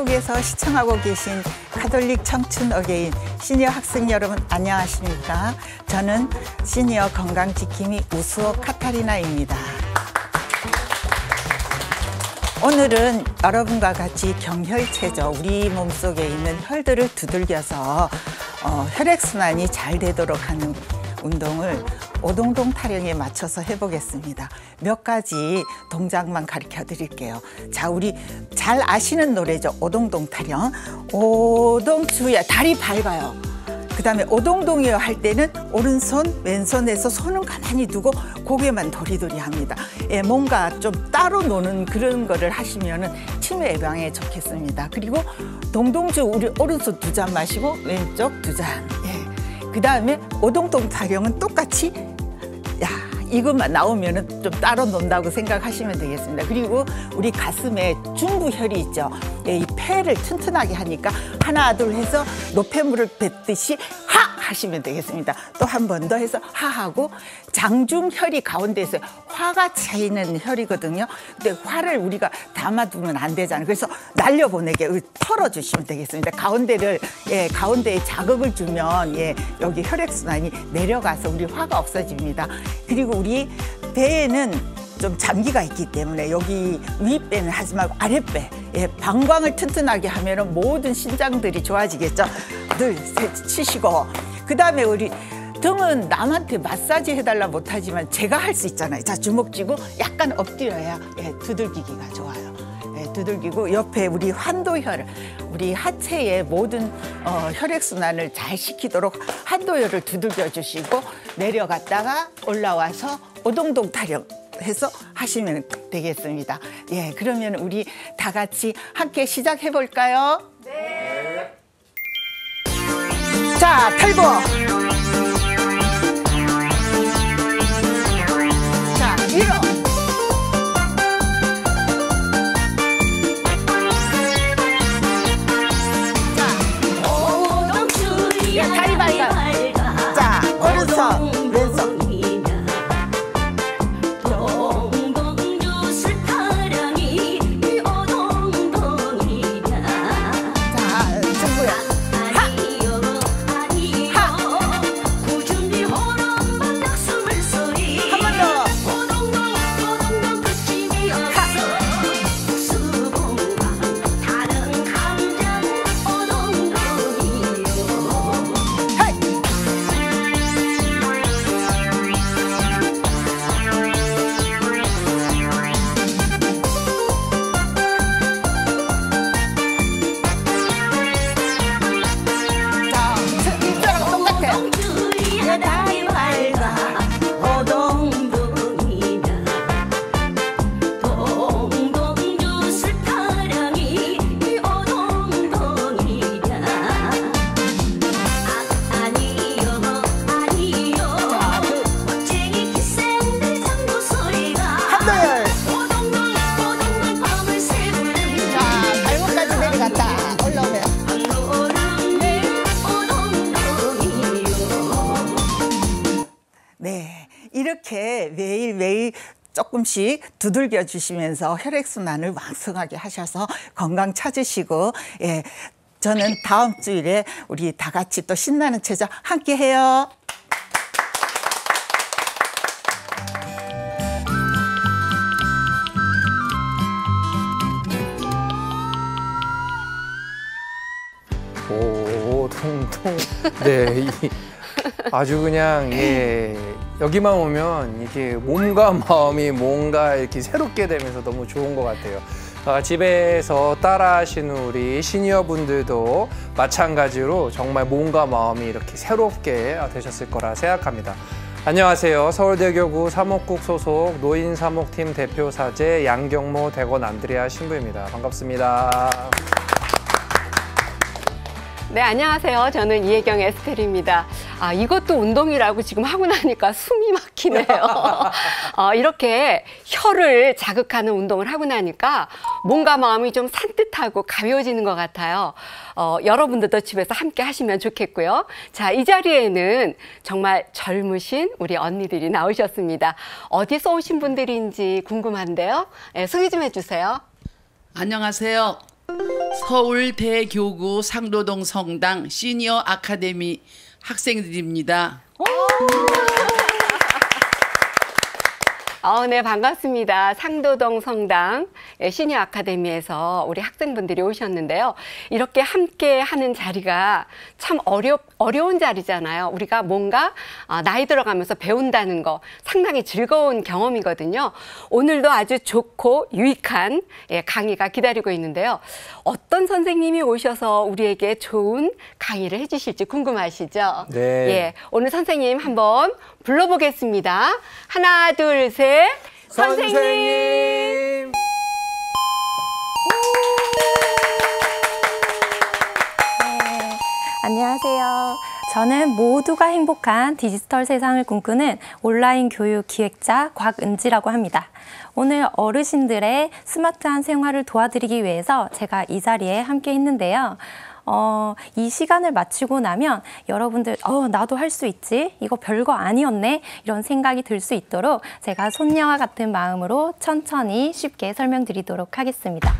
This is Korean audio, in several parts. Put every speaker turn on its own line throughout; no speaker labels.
한국에서 시청하고 계신 가톨릭 청춘 어게인 시니어 학생 여러분 안녕하십니까? 저는 시니어 건강지킴이 우수호 카타리나입니다. 오늘은 여러분과 같이 경혈체조, 우리 몸속에 있는 혈들을 두들겨서 혈액순환이 잘 되도록 하는 운동을 오동동 타령에 맞춰서 해보겠습니다. 몇 가지 동작만 가르쳐 드릴게요. 자, 우리 잘 아시는 노래죠. 오동동 타령. 오동주야, 다리 밟아요. 그 다음에 오동동이요 할 때는 오른손, 왼손에서 손은 가만히 두고 고개만 도리도리 합니다. 예, 뭔가 좀 따로 노는 그런 거를 하시면은 치매 예방에 좋겠습니다. 그리고 동동주, 우리 오른손 2잔 마시고 왼쪽 2잔. 예. 그 다음에 오동동 타령은 똑같이 이것만 나오면은 좀 따로 논다고 생각하시면 되겠습니다. 그리고 우리 가슴에 중부혈이 있죠. 예, 이 폐를 튼튼하게 하니까 하나 둘 해서 노폐물을 뱉듯이 하 하시면 되겠습니다. 또 한 번 더 해서 하 하고, 장중혈이 가운데 있어요. 화가 차이는 혈이거든요. 근데 화를 우리가 담아두면 안 되잖아요. 그래서 날려보내게 털어주시면 되겠습니다. 가운데를, 예, 가운데에 자극을 주면, 예, 여기 혈액순환이 내려가서 우리 화가 없어집니다. 그리고 우리 배에는 좀 잠기가 있기 때문에 여기 윗배는 하지 말고 아랫배, 예, 방광을 튼튼하게 하면은 모든 신장들이 좋아지겠죠. 둘, 셋 치시고, 그 다음에 우리 등은 남한테 마사지 해달라 못하지만 제가 할 수 있잖아요. 자, 주먹 쥐고 약간 엎드려야, 예, 두들기기가 좋아요. 예, 두들기고 옆에 우리 환도혈, 우리 하체의 모든 혈액순환을 잘 시키도록 환도혈을 두들겨 주시고 내려갔다가 올라와서 오동동 타령 해서 하시면 되겠습니다. 예, 그러면 우리 다 같이 함께 시작해 볼까요? 네. 자, 털보. 자, 위로. 자, 오동주. 예, 다리 발가. 자, 오른손, 왼손. 네, 이렇게 매일매일 조금씩 두들겨 주시면서 혈액순환을 왕성하게 하셔서 건강 찾으시고, 예, 저는 다음 주일에 우리 다 같이 또 신나는 체조 함께 해요.
오동동. 네, 아주 그냥, 예, 여기만 오면 이게 몸과 마음이 뭔가 이렇게 새롭게 되면서 너무 좋은 것 같아요. 집에서 따라하시는 우리 시니어분들도 마찬가지로 정말 몸과 마음이 이렇게 새롭게 되셨을 거라 생각합니다. 안녕하세요. 서울대교구 사목국 소속 노인사목팀 대표사제 양경모 대건 안드레아 신부입니다. 반갑습니다.
네, 안녕하세요. 저는 이혜경 에스텔입니다. 이것도 운동이라고 지금 하고 나니까 숨이 막히네요. 이렇게 혀를 자극하는 운동을 하고 나니까 몸과 마음이 좀 산뜻하고 가벼워지는 것 같아요. 여러분들도 집에서 함께 하시면 좋겠고요. 자, 이 자리에는 정말 젊으신 우리 언니들이 나오셨습니다. 어디서 오신 분들인지 궁금한데요. 네, 소개 좀 해주세요.
안녕하세요. 서울대교구 상도동 성당 시니어 아카데미 학생들입니다.
네, 반갑습니다. 상도동 성당 시니어 아카데미에서 우리 학생분들이 오셨는데요. 이렇게 함께 하는 자리가 참 어려운 자리잖아요. 우리가 뭔가 나이 들어가면서 배운다는 거 상당히 즐거운 경험이거든요. 오늘도 아주 좋고 유익한 강의가 기다리고 있는데요. 어떤 선생님이 오셔서 우리에게 좋은 강의를 해주실지 궁금하시죠?
네.
예, 오늘 선생님 한번 불러보겠습니다. 하나, 둘, 셋. 선생님!
네,
안녕하세요. 저는 모두가 행복한 디지털 세상을 꿈꾸는 온라인 교육 기획자 곽은지라고 합니다. 오늘 어르신들의 스마트한 생활을 도와드리기 위해서 제가 이 자리에 함께 했는데요. 이 시간을 마치고 나면 여러분들 나도 할 수 있지? 이거 별거 아니었네? 이런 생각이 들 수 있도록 제가 손녀와 같은 마음으로 천천히 쉽게 설명드리도록 하겠습니다.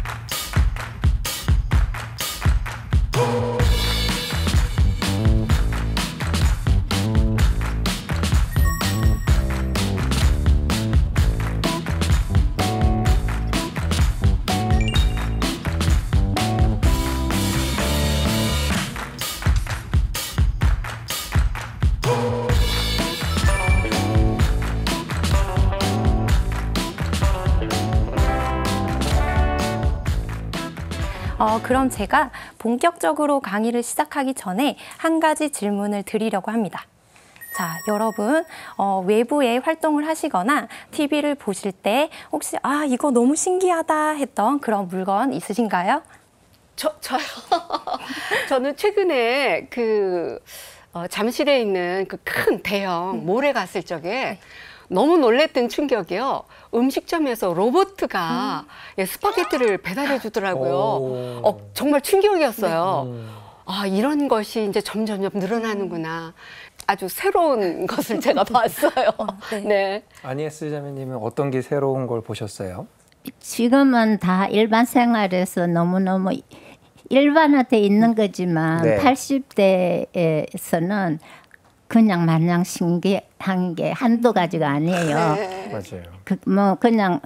그럼 제가 본격적으로 강의를 시작하기 전에 한 가지 질문을 드리려고 합니다. 자, 여러분 외부에 활동을 하시거나 TV를 보실 때 혹시 이거 너무 신기하다 했던 그런 물건 있으신가요?
저요. 저는 최근에 잠실에 있는 그 큰 대형 몰에 갔을 적에 너무 놀랬던 충격이요. 음식점에서 로봇가 스파게티를 배달해 주더라고요. 정말 충격이었어요. 이런 것이 이제 점점 늘어나는구나. 아주 새로운 것을 제가 봤어요. 네.
안예슬 자매님은 어떤 게 새로운 걸 보셨어요?
지금은 다 일반 생활에서 너무너무 일반화돼 있는 거지만
네.
80대에서는 그냥 마냥 신기한 게 한두 가지가 아니에요.
네.
맞아요.
그냥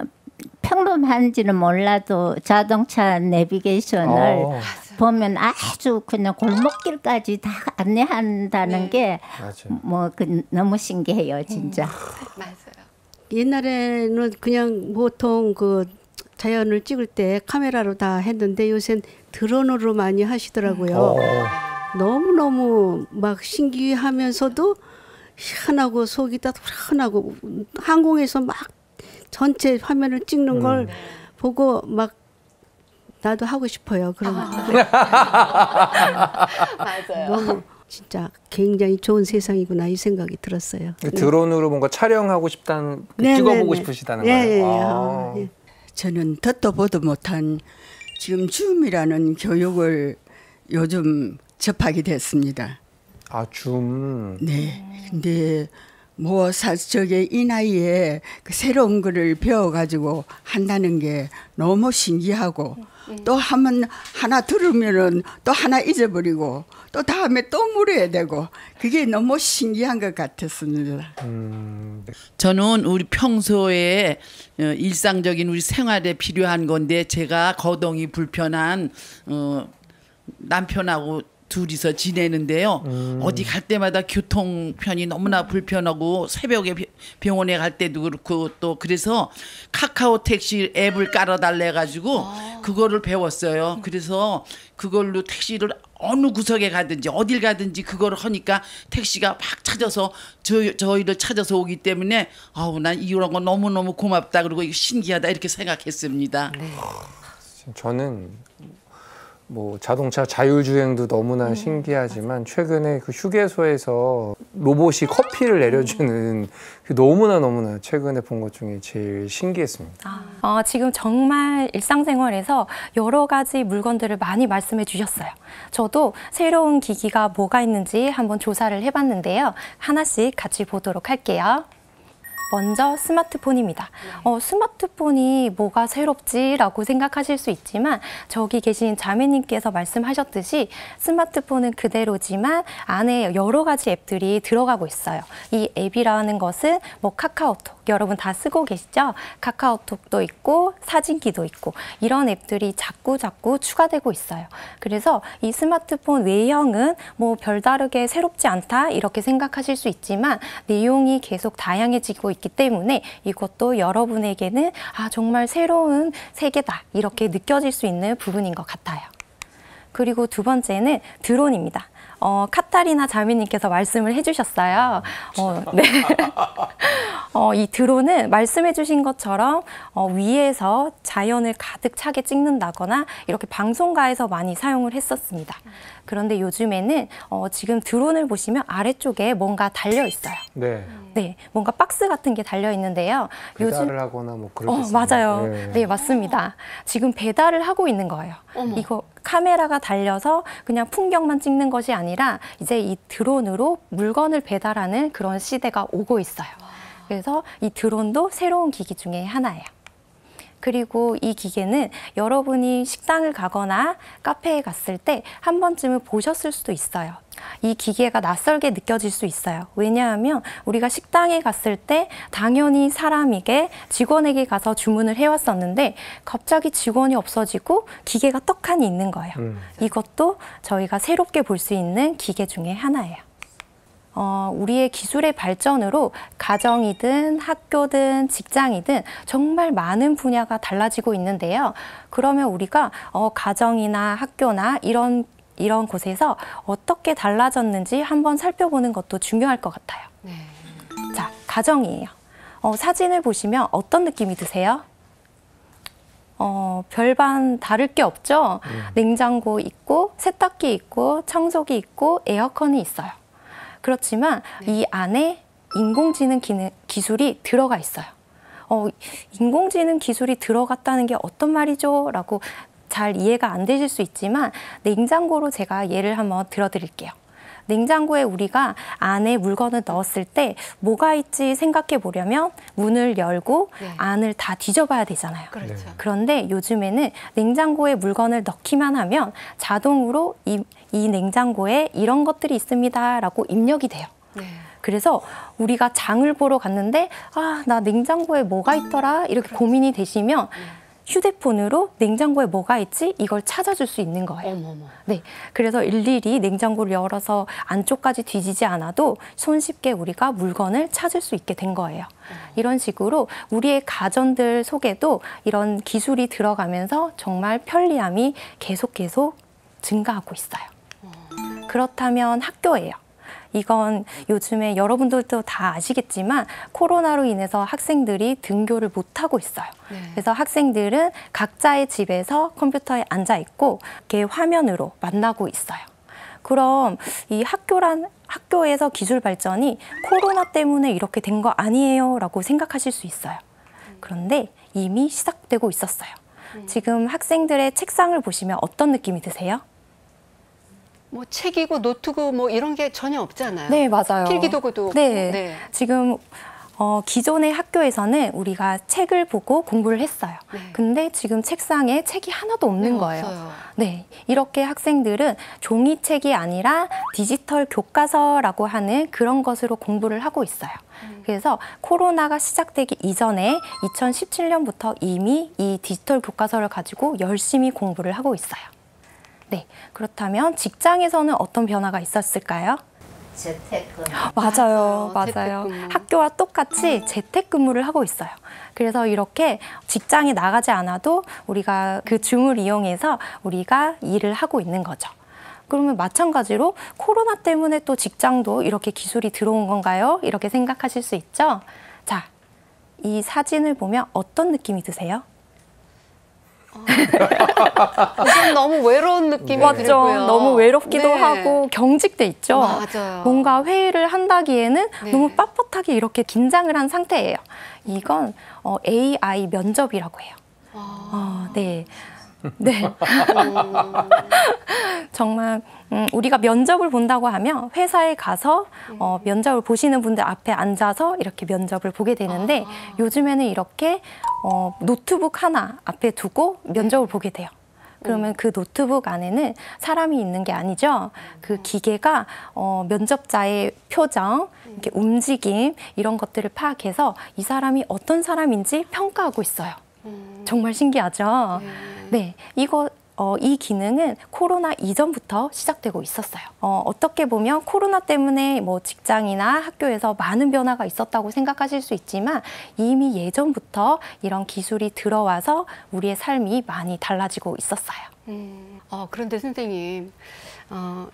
평범한지는 몰라도 자동차 내비게이션을 보면 아주 그냥 골목길까지 다 안내한다는 게 너무 신기해요, 진짜.
맞아요.
옛날에는 그냥 보통 자연을 찍을 때 카메라로 다 했는데 요새는 드론으로 많이 하시더라고요. 너무너무 막 신기하면서도 희한하고 속이 따뜻하고 항공에서 막 전체 화면을 찍는 걸 보고 막 나도 하고 싶어요. 그런
맞아요.
너무 진짜 굉장히 좋은 세상이구나 이 생각이 들었어요.
드론으로 뭔가 촬영하고 싶다는 찍어보고 싶으시다는 거예요.
예.
저는 듣도 보도 못한 지금 줌이라는 교육을 요즘 접하게 됐습니다.
줌.
네. 근데 저게 이 나이에 새로운 거를 배워가지고 한다는 게 너무 신기하고 또 하나 들으면은 또 하나 잊어버리고 또 다음에 또 물어야 되고 그게 너무 신기한 것 같았습니다.
저는 우리 평소에 일상적인 우리 생활에 필요한 건데 제가 거동이 불편한 남편하고 둘이서 지내는데요. 어디 갈 때마다 교통편이 너무나 불편하고 새벽에 병원에 갈 때도 그렇고 또 그래서 카카오 택시 앱을 깔아달래 가지고 그거를 배웠어요. 그래서 그걸로 택시를 어느 구석에 가든지 어딜 가든지 그거를 하니까 택시가 막 찾아서 저희를 찾아서 오기 때문에 난 이런 거 너무너무 고맙다 그리고 이거 신기하다 이렇게 생각했습니다.
네.
저는 자동차 자율주행도 너무나 신기하지만 최근에 그 휴게소에서 로봇이 커피를 내려주는 너무나 최근에 본 것 중에 제일 신기했습니다.
지금 정말 일상생활에서 여러 가지 물건들을 많이 말씀해 주셨어요. 저도 새로운 기기가 뭐가 있는지 한번 조사를 해봤는데요. 하나씩 같이 보도록 할게요. 먼저 스마트폰입니다. 스마트폰이 뭐가 새롭지라고 생각하실 수 있지만 저기 계신 자매님께서 말씀하셨듯이 스마트폰은 그대로지만 안에 여러 가지 앱들이 들어가고 있어요. 이 앱이라는 것은 뭐 카카오톡, 여러분 다 쓰고 계시죠? 카카오톡도 있고 사진기도 있고 이런 앱들이 자꾸 추가되고 있어요. 그래서 이 스마트폰 외형은 뭐 별다르게 새롭지 않다 이렇게 생각하실 수 있지만 내용이 계속 다양해지고 있기 때문에 이것도 여러분에게는 정말 새로운 세계다 이렇게 느껴질 수 있는 부분인 것 같아요. 그리고 두 번째는 드론입니다. 카타리나 자매님께서 말씀을 해주셨어요. 네. 이 드론은 말씀해주신 것처럼 위에서 자연을 가득 차게 찍는다거나 이렇게 방송가에서 많이 사용을 했었습니다. 그런데 요즘에는 지금 드론을 보시면 아래쪽에 뭔가 달려 있어요.
네.
네, 뭔가 박스 같은 게 달려 있는데요.
배달을 하거나 뭐 그렇겠습니다.
맞아요.
네.
네, 맞습니다. 지금 배달을 하고 있는 거예요. 이거 카메라가 달려서 그냥 풍경만 찍는 것이 아니라 이제 이 드론으로 물건을 배달하는 그런 시대가 오고 있어요. 그래서 이 드론도 새로운 기기 중에 하나예요. 그리고 이 기계는 여러분이 식당을 가거나 카페에 갔을 때 한 번쯤은 보셨을 수도 있어요. 이 기계가 낯설게 느껴질 수 있어요. 왜냐하면 우리가 식당에 갔을 때 당연히 사람에게 직원에게 가서 주문을 해왔었는데 갑자기 직원이 없어지고 기계가 떡하니 있는 거예요. 이것도 저희가 새롭게 볼 수 있는 기계 중에 하나예요. 우리의 기술의 발전으로 가정이든 학교든 직장이든 정말 많은 분야가 달라지고 있는데요. 그러면 우리가 가정이나 학교나 이런 곳에서 어떻게 달라졌는지 한번 살펴보는 것도 중요할 것 같아요.
네.
자, 가정이에요. 사진을 보시면 어떤 느낌이 드세요? 별반 다를 게 없죠? 냉장고 있고 세탁기 있고 청소기 있고 에어컨이 있어요. 그렇지만 이 안에 인공지능 기술이 들어가 있어요. 인공지능 기술이 들어갔다는 게 어떤 말이죠? 라고 잘 이해가 안 되실 수 있지만 냉장고로 제가 예를 한번 들어드릴게요. 냉장고에 우리가 안에 물건을 넣었을 때 뭐가 있지 생각해 보려면 문을 열고 안을 다 뒤져봐야 되잖아요.
그렇죠.
그런데 요즘에는 냉장고에 물건을 넣기만 하면 자동으로 이 냉장고에 이런 것들이 있습니다 라고 입력이 돼요.
네.
그래서 우리가 장을 보러 갔는데 나 냉장고에 뭐가 있더라 이렇게 고민이 되시면 휴대폰으로 냉장고에 뭐가 있지? 이걸 찾아줄 수 있는 거예요.
어머머.
네, 그래서 일일이 냉장고를 열어서 안쪽까지 뒤지지 않아도 손쉽게 우리가 물건을 찾을 수 있게 된 거예요. 이런 식으로 우리의 가전들 속에도 이런 기술이 들어가면서 정말 편리함이 계속 증가하고 있어요. 그렇다면 학교예요. 이건 요즘에 여러분들도 다 아시겠지만 코로나로 인해서 학생들이 등교를 못하고 있어요.
네.
그래서 학생들은 각자의 집에서 컴퓨터에 앉아 있고 이렇게 화면으로 만나고 있어요. 그럼 이 학교에서 기술 발전이 코로나 때문에 이렇게 된 거 아니에요? 라고 생각하실 수 있어요. 그런데 이미 시작되고 있었어요. 지금 학생들의 책상을 보시면 어떤 느낌이 드세요?
뭐 책이고 노트고 뭐 이런 게 전혀 없잖아요.
네, 맞아요.
필기도구도
네.
네.
지금 기존의 학교에서는 우리가 책을 보고 공부를 했어요.
네.
근데 지금 책상에 책이 하나도 없는
네,
거예요.
없어요.
네, 이렇게 학생들은 종이책이 아니라 디지털 교과서라고 하는 그런 것으로 공부를 하고 있어요. 그래서 코로나가 시작되기 이전에 2017년부터 이미 이 디지털 교과서를 가지고 열심히 공부를 하고 있어요. 네, 그렇다면 직장에서는 어떤 변화가 있었을까요?
재택근무.
맞아요.
재택근무.
학교와 똑같이 재택근무를 하고 있어요. 그래서 이렇게 직장에 나가지 않아도 우리가 그 줌을 이용해서 우리가 일을 하고 있는 거죠. 그러면 마찬가지로 코로나 때문에 또 직장도 이렇게 기술이 들어온 건가요? 이렇게 생각하실 수 있죠? 자, 이 사진을 보면 어떤 느낌이 드세요?
우선 너무 외로운 느낌이
맞죠.
들고요.
너무 외롭기도
네.
하고 경직돼 있죠.
맞아요.
뭔가 회의를 한다기에는
네.
너무 빳빳하게 이렇게 긴장을 한 상태예요. 이건 AI 면접이라고 해요. 네. 네. 정말 우리가 면접을 본다고 하면 회사에 가서 면접을 보시는 분들 앞에 앉아서 이렇게 면접을 보게 되는데 요즘에는 이렇게 노트북 하나 앞에 두고 면접을 보게 돼요. 그러면 그 노트북 안에는 사람이 있는 게 아니죠. 그 기계가 면접자의 표정, 이렇게 움직임 이런 것들을 파악해서 이 사람이 어떤 사람인지 평가하고 있어요. 정말 신기하죠? 네, 이 기능은 코로나 이전부터 시작되고 있었어요. 어떻게 보면 코로나 때문에 뭐 직장이나 학교에서 많은 변화가 있었다고 생각하실 수 있지만 이미 예전부터 이런 기술이 들어와서 우리의 삶이 많이 달라지고 있었어요.
그런데 선생님,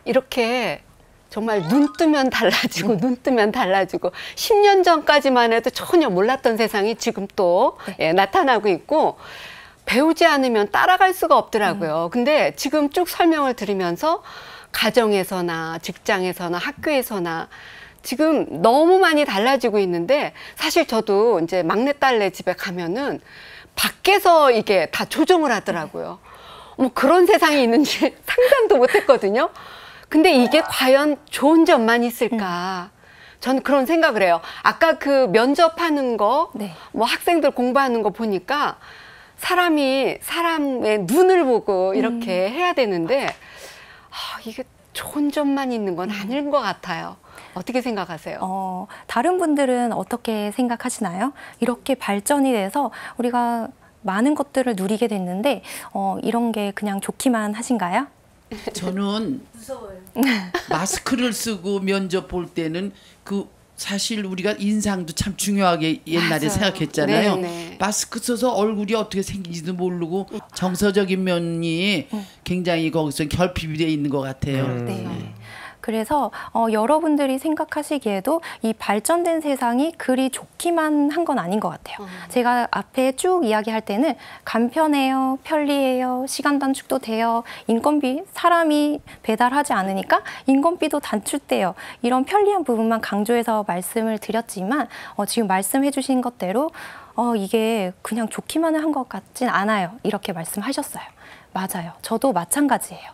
이렇게 정말 눈 뜨면 달라지고 눈 뜨면 달라지고 10년 전까지만 해도 전혀 몰랐던 세상이 지금 또 나타나고 있고 배우지 않으면 따라갈 수가 없더라고요. 근데 지금 쭉 설명을 들으면서 가정에서나 직장에서나 학교에서나 지금 너무 많이 달라지고 있는데 사실 저도 이제 막내딸네 집에 가면은 밖에서 이게 다 조종을 하더라고요. 뭐 그런 세상이 있는지 상상도 못 했거든요. 근데 이게 과연 좋은 점만 있을까? 저는 그런 생각을 해요. 아까 그 면접하는 거, 뭐 학생들 공부하는 거 보니까 사람의 눈을 보고 이렇게 해야 되는데 이게 좋은 점만 있는 건 아닌 것 같아요. 어떻게 생각하세요?
다른 분들은 어떻게 생각하시나요? 이렇게 발전이 돼서 우리가 많은 것들을 누리게 됐는데 이런 게 그냥 좋기만 하신가요?
저는 무서워요. 마스크를 쓰고 면접 볼 때는 사실 우리가 인상도 참 중요하게 옛날에 생각했잖아요. 네네. 마스크 써서 얼굴이 어떻게 생긴지도 모르고 정서적인 면이 굉장히 거기서 결핍이 돼 있는 것 같아요.
네. 그래서 여러분들이 생각하시기에도 이 발전된 세상이 그리 좋기만 한 건 아닌 것 같아요. 제가 앞에 쭉 이야기할 때는 간편해요, 편리해요, 시간 단축도 돼요, 인건비, 사람이 배달하지 않으니까 인건비도 단축돼요. 이런 편리한 부분만 강조해서 말씀을 드렸지만 지금 말씀해 주신 것대로 이게 그냥 좋기만 한 것 같진 않아요. 이렇게 말씀하셨어요. 맞아요. 저도 마찬가지예요.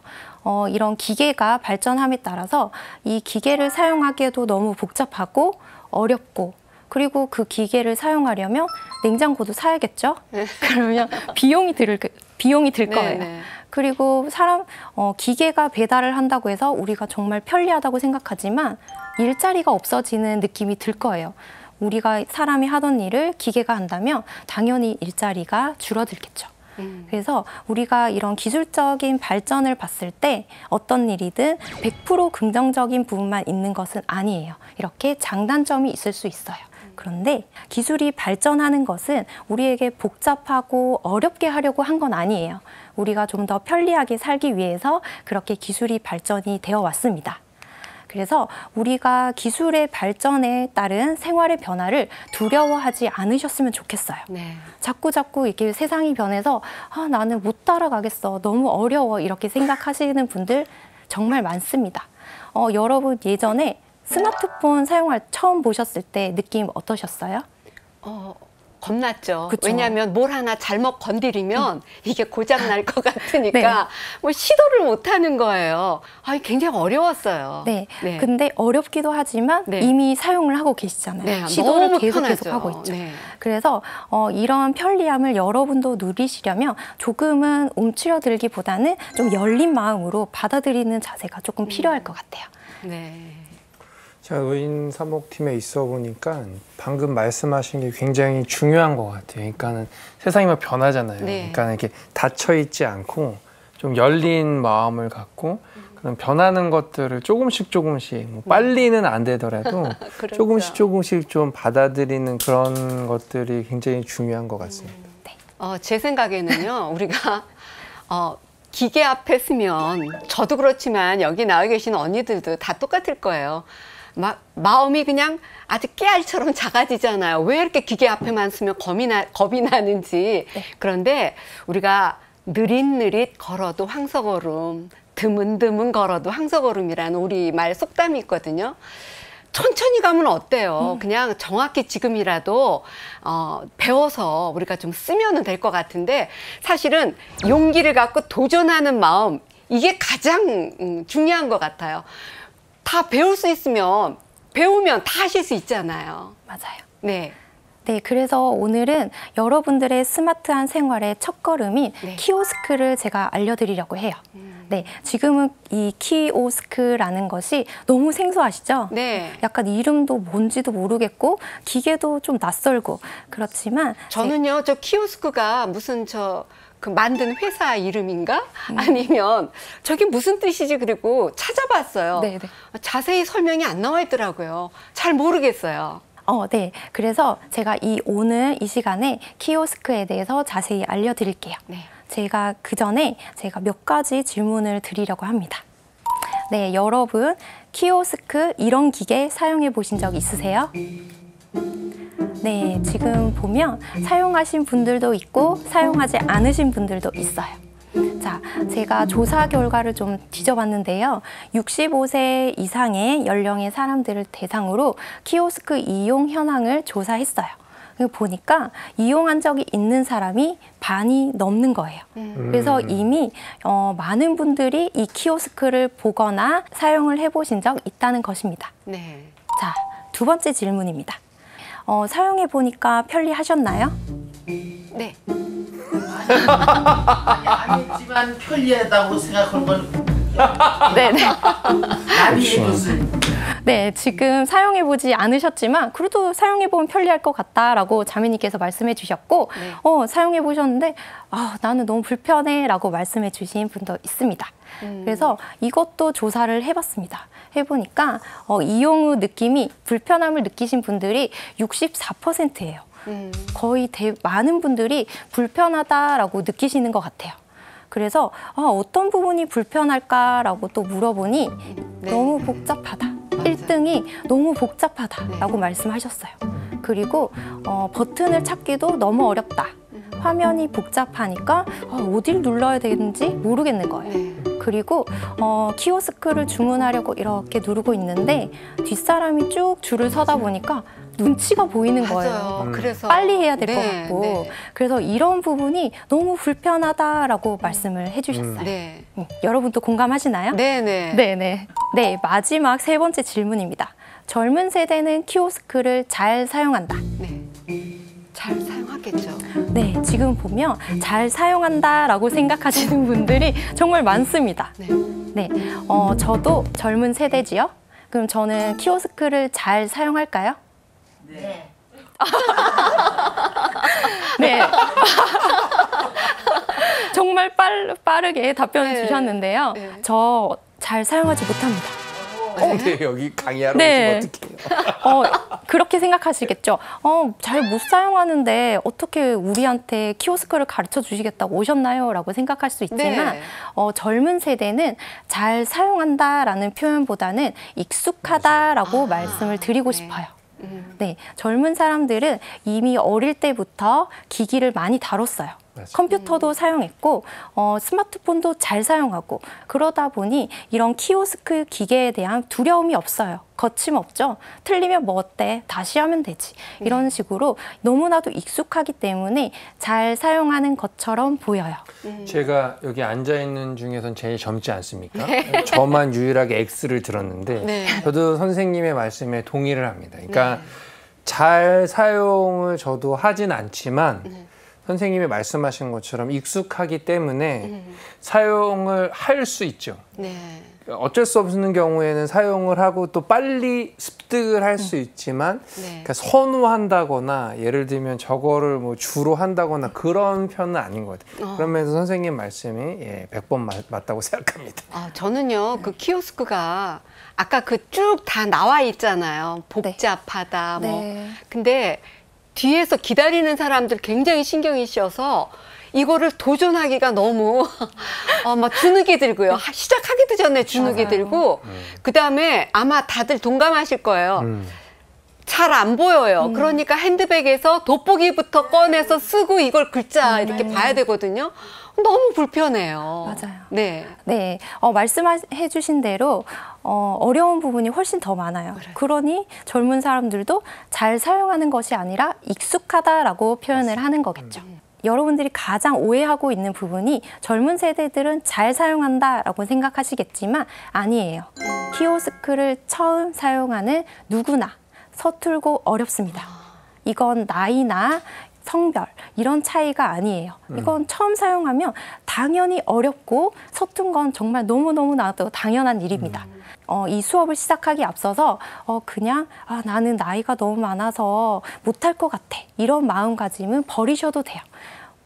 이런 기계가 발전함에 따라서 이 기계를 사용하기에도 너무 복잡하고 어렵고 그리고 그 기계를 사용하려면 냉장고도 사야겠죠? 그러면 비용이 들 거예요. 네네. 그리고 기계가 배달을 한다고 해서 우리가 정말 편리하다고 생각하지만 일자리가 없어지는 느낌이 들 거예요. 우리가 사람이 하던 일을 기계가 한다면 당연히 일자리가 줄어들겠죠. 그래서 우리가 이런 기술적인 발전을 봤을 때 어떤 일이든 100% 긍정적인 부분만 있는 것은 아니에요. 이렇게 장단점이 있을 수 있어요. 그런데 기술이 발전하는 것은 우리에게 복잡하고 어렵게 하려고 한 건 아니에요. 우리가 좀 더 편리하게 살기 위해서 그렇게 기술이 발전이 되어 왔습니다. 그래서 우리가 기술의 발전에 따른 생활의 변화를 두려워하지 않으셨으면 좋겠어요. 네. 자꾸 이렇게 세상이 변해서 나는 못 따라가겠어, 너무 어려워 이렇게 생각하시는 분들 정말 많습니다. 여러분 예전에 스마트폰 사용할 처음 보셨을 때 느낌 어떠셨어요?
겁났죠. 그쵸? 왜냐하면 뭘 하나 잘못 건드리면 이게 고장 날 것 같으니까 뭐 시도를 못 하는 거예요. 굉장히 어려웠어요.
네. 근데 어렵기도 하지만 이미 사용을 하고 계시잖아요. 시도를 계속 하고 있죠. 그래서 이런 편리함을 여러분도 누리시려면 조금은 움츠러들기보다는 좀 열린 마음으로 받아들이는 자세가 조금 필요할 것 같아요.
네. 제가 의인사목팀에 있어 보니까 방금 말씀하신 게 굉장히 중요한 것 같아요. 그러니까는 세상이 막 변하잖아요. 그러니까 이렇게 닫혀 있지 않고 좀 열린 마음을 갖고 그런 변하는 것들을 조금씩 뭐 빨리는 안 되더라도 그렇죠. 조금씩 좀 받아들이는 그런 것들이 굉장히 중요한 것 같습니다.
제 생각에는요, 우리가 기계 앞에 서면 저도 그렇지만 여기 나와 계신 언니들도 다 똑같을 거예요. 마음이 그냥 아주 깨알처럼 작아지잖아요. 왜 이렇게 기계 앞에만 서면 겁이 나는지. 그런데 우리가 느릿느릿 걸어도 황소걸음, 드문드문 걸어도 황소걸음이라는 우리말 속담이 있거든요. 천천히 가면 어때요? 그냥 정확히 지금이라도 배워서 우리가 좀 쓰면 될 것 같은데 사실은 용기를 갖고 도전하는 마음 이게 가장 중요한 것 같아요. 다 배울 수 있으면 배우면 다 하실 수 있잖아요.
맞아요.
네.
네, 그래서 오늘은 여러분들의 스마트한 생활의 첫걸음인
네.
키오스크를 제가 알려드리려고 해요. 네, 지금은 이 키오스크라는 것이 너무 생소하시죠?
네.
약간 이름도 뭔지도 모르겠고 기계도 좀 낯설고 그렇지만
저는요, 저 키오스크가 무슨 그 만든 회사 이름인가? 아니면 저게 무슨 뜻이지? 그리고 찾아봤어요.
네, 네.
자세히 설명이 안 나와 있더라고요. 잘 모르겠어요.
네. 그래서 제가 오늘 이 시간에 키오스크에 대해서 자세히 알려드릴게요.
네.
제가 그 전에 제가 몇 가지 질문을 드리려고 합니다. 네, 여러분 키오스크 이런 기계 사용해 보신 적 있으세요? 네, 지금 보면 사용하신 분들도 있고 사용하지 않으신 분들도 있어요. 자, 제가 조사 결과를 좀 뒤져봤는데요. 65세 이상의 연령의 사람들을 대상으로 키오스크 이용 현황을 조사했어요. 보니까 이용한 적이 있는 사람이 반이 넘는 거예요. 그래서 이미 많은 분들이 이 키오스크를 보거나 사용을 해보신 적 있다는 것입니다.
네.
자, 두 번째 질문입니다. 사용해 보니까 편리하셨나요?
네.
아니지만 편리하다고 생각한 건
네네.
남이 해줬을
네, 지금 사용해보지 않으셨지만 그래도 사용해보면 편리할 것 같다라고 자매님께서 말씀해 주셨고
네.
사용해보셨는데 나는 너무 불편해 라고 말씀해 주신 분도 있습니다. 그래서 이것도 조사를 해봤습니다. 해보니까 이용 후 느낌이 불편함을 느끼신 분들이 64%예요. 거의 많은 분들이 불편하다라고 느끼시는 것 같아요. 그래서 어떤 부분이 불편할까라고 또 물어보니
네.
너무 복잡하다. 1등이 너무 복잡하다라고 말씀하셨어요. 그리고 버튼을 찾기도 너무 어렵다. 화면이 복잡하니까 어딜 눌러야 되는지 모르겠는 거예요.
네.
그리고 키오스크를 주문하려고 이렇게 누르고 있는데 뒷사람이 쭉 줄을 서다 보니까 눈치가 보이는 거예요.
맞아요. 그래서
빨리 해야 될 것
네,
같고.
네.
그래서 이런 부분이 너무 불편하다라고 말씀을 해주셨어요.
네.
여러분도 공감하시나요?
네네.
네네. 네, 마지막 세 번째 질문입니다. 젊은 세대는 키오스크를 잘 사용한다.
네. 잘 사용하겠죠.
네, 지금 보면 잘 사용한다라고 생각하시는 분들이 정말 많습니다.
네.
네, 저도 젊은 세대지요. 그럼 저는 키오스크를 잘 사용할까요?
네.
네. 정말 빠르게 답변을
네.
주셨는데요.
네.
저 잘 사용하지 못합니다.
근데 여기 강의하러
네.
오시면 어떡해요?
그렇게 생각하시겠죠. 잘 못 사용하는데 어떻게 우리한테 키오스크를 가르쳐 주시겠다고 오셨나요? 라고 생각할 수 있지만
네.
젊은 세대는 잘 사용한다라는 표현보다는 익숙하다라고 말씀을 드리고 싶어요. 네, 젊은 사람들은 이미 어릴 때부터 기기를 많이 다뤘어요.
맞아요.
컴퓨터도 사용했고 스마트폰도 잘 사용하고 그러다 보니 이런 키오스크 기계에 대한 두려움이 없어요. 거침없죠. 틀리면 뭐 어때? 다시 하면 되지. 이런 식으로 너무나도 익숙하기 때문에 잘 사용하는 것처럼 보여요.
제가 여기 앉아있는 중에선 제일 젊지 않습니까? 저만 유일하게 X를 들었는데
네.
저도 선생님의 말씀에 동의를 합니다. 그러니까 잘 사용을 저도 하진 않지만 선생님이 말씀하신 것처럼 익숙하기 때문에 사용을 할 수 있죠.
네.
어쩔 수 없는 경우에는 사용을 하고 또 빨리 습득을 할 수 있지만
네.
그러니까 선호한다거나 예를 들면 저거를 뭐 주로 한다거나 그런 편은 아닌 것 같아요. 그러면서 선생님 말씀이 100번 맞다고 생각합니다.
저는요, 그 키오스크가 아까 그 쭉 다 나와 있잖아요. 복잡하다, 뭐.
네.
근데 뒤에서 기다리는 사람들 굉장히 신경이 씌어서 이거를 도전하기가 너무 막 주눅이 들고요. 시작하기도 전에 주눅이 들고 그다음에 아마 다들 동감하실 거예요. 잘 안 보여요. 그러니까 핸드백에서 돋보기부터 꺼내서 쓰고 이걸 글자 이렇게 봐야 되거든요. 너무 불편해요.
맞아요.
네.
네, 말씀해 주신 대로 어려운 부분이 훨씬 더 많아요. 그러니 젊은 사람들도 잘 사용하는 것이 아니라 익숙하다라고 표현을 하는 거겠죠. 여러분들이 가장 오해하고 있는 부분이 젊은 세대들은 잘 사용한다라고 생각하시겠지만 아니에요. 키오스크를 처음 사용하는 누구나 서툴고 어렵습니다. 이건 나이나 성별 이런 차이가 아니에요. 이건 처음 사용하면 당연히 어렵고 서툰 건 정말 너무나도 당연한 일입니다. 이 수업을 시작하기 앞서서 그냥 나는 나이가 너무 많아서 못할 것 같아 이런 마음가짐은 버리셔도 돼요.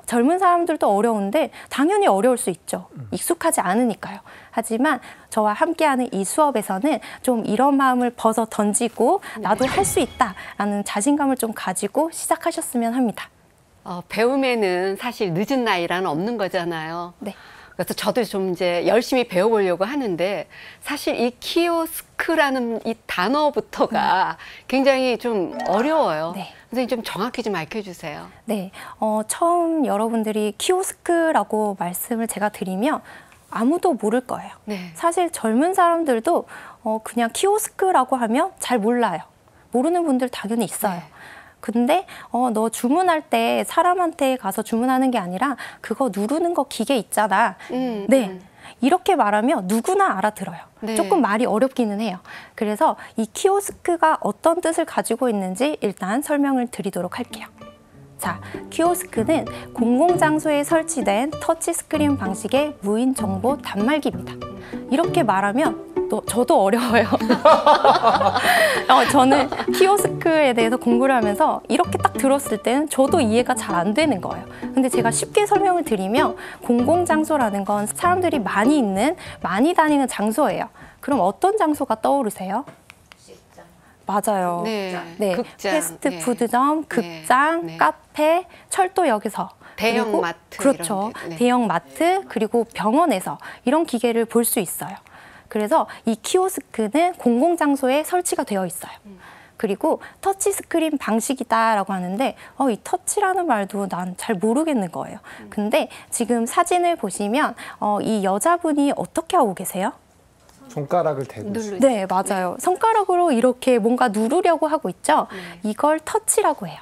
젊은 사람들도 어려운데 당연히 어려울 수 있죠. 익숙하지 않으니까요. 하지만 저와 함께하는 이 수업에서는 좀 이런 마음을 벗어 던지고 나도 할 수 있다라는 자신감을 좀 가지고 시작하셨으면 합니다.
배움에는 사실 늦은 나이라는 없는 거잖아요.
네.
그래서 저도 좀 이제 열심히 배워보려고 하는데 사실 이 키오스크라는 이 단어부터가 굉장히 좀 어려워요.
네.
선생님 좀 정확히 좀 알려주세요.
네, 처음 여러분들이 키오스크라고 말씀을 제가 드리면 아무도 모를 거예요.
네.
사실 젊은 사람들도 그냥 키오스크라고 하면 잘 몰라요. 모르는 분들 당연히 있어요.
네.
근데 너 주문할 때 사람한테 가서 주문하는 게 아니라 그거 누르는 거 기계 있잖아. 네. 이렇게 말하면 누구나 알아들어요.
네.
조금 말이 어렵기는 해요. 그래서 이 키오스크가 어떤 뜻을 가지고 있는지 일단 설명을 드리도록 할게요. 자, 키오스크는 공공장소에 설치된 터치스크린 방식의 무인 정보 단말기입니다. 이렇게 말하면 저도 어려워요. 저는 키오스크에 대해서 공부를 하면서 이렇게 딱 들었을 때는 저도 이해가 잘 안 되는 거예요. 근데 제가 쉽게 설명을 드리면 공공장소라는 건 사람들이 많이 있는, 많이 다니는 장소예요. 그럼 어떤 장소가 떠오르세요? 맞아요.
네.
네.
극장,
패스트푸드점,
네.
극장,
네.
카페, 철도역에서
대형
그리고
마트
그렇죠.
이런 데, 네.
대형 마트 그리고 병원에서 이런 기계를 볼 수 있어요. 그래서 이 키오스크는 공공장소에 설치가 되어 있어요. 그리고 터치스크린 방식이다라고 하는데 이 터치라는 말도 난 잘 모르겠는 거예요. 근데 지금 사진을 보시면 이 여자분이 어떻게 하고 계세요?
손가락을 대고 있어요.
네, 맞아요. 손가락으로 이렇게 뭔가 누르려고 하고 있죠. 이걸 터치라고 해요.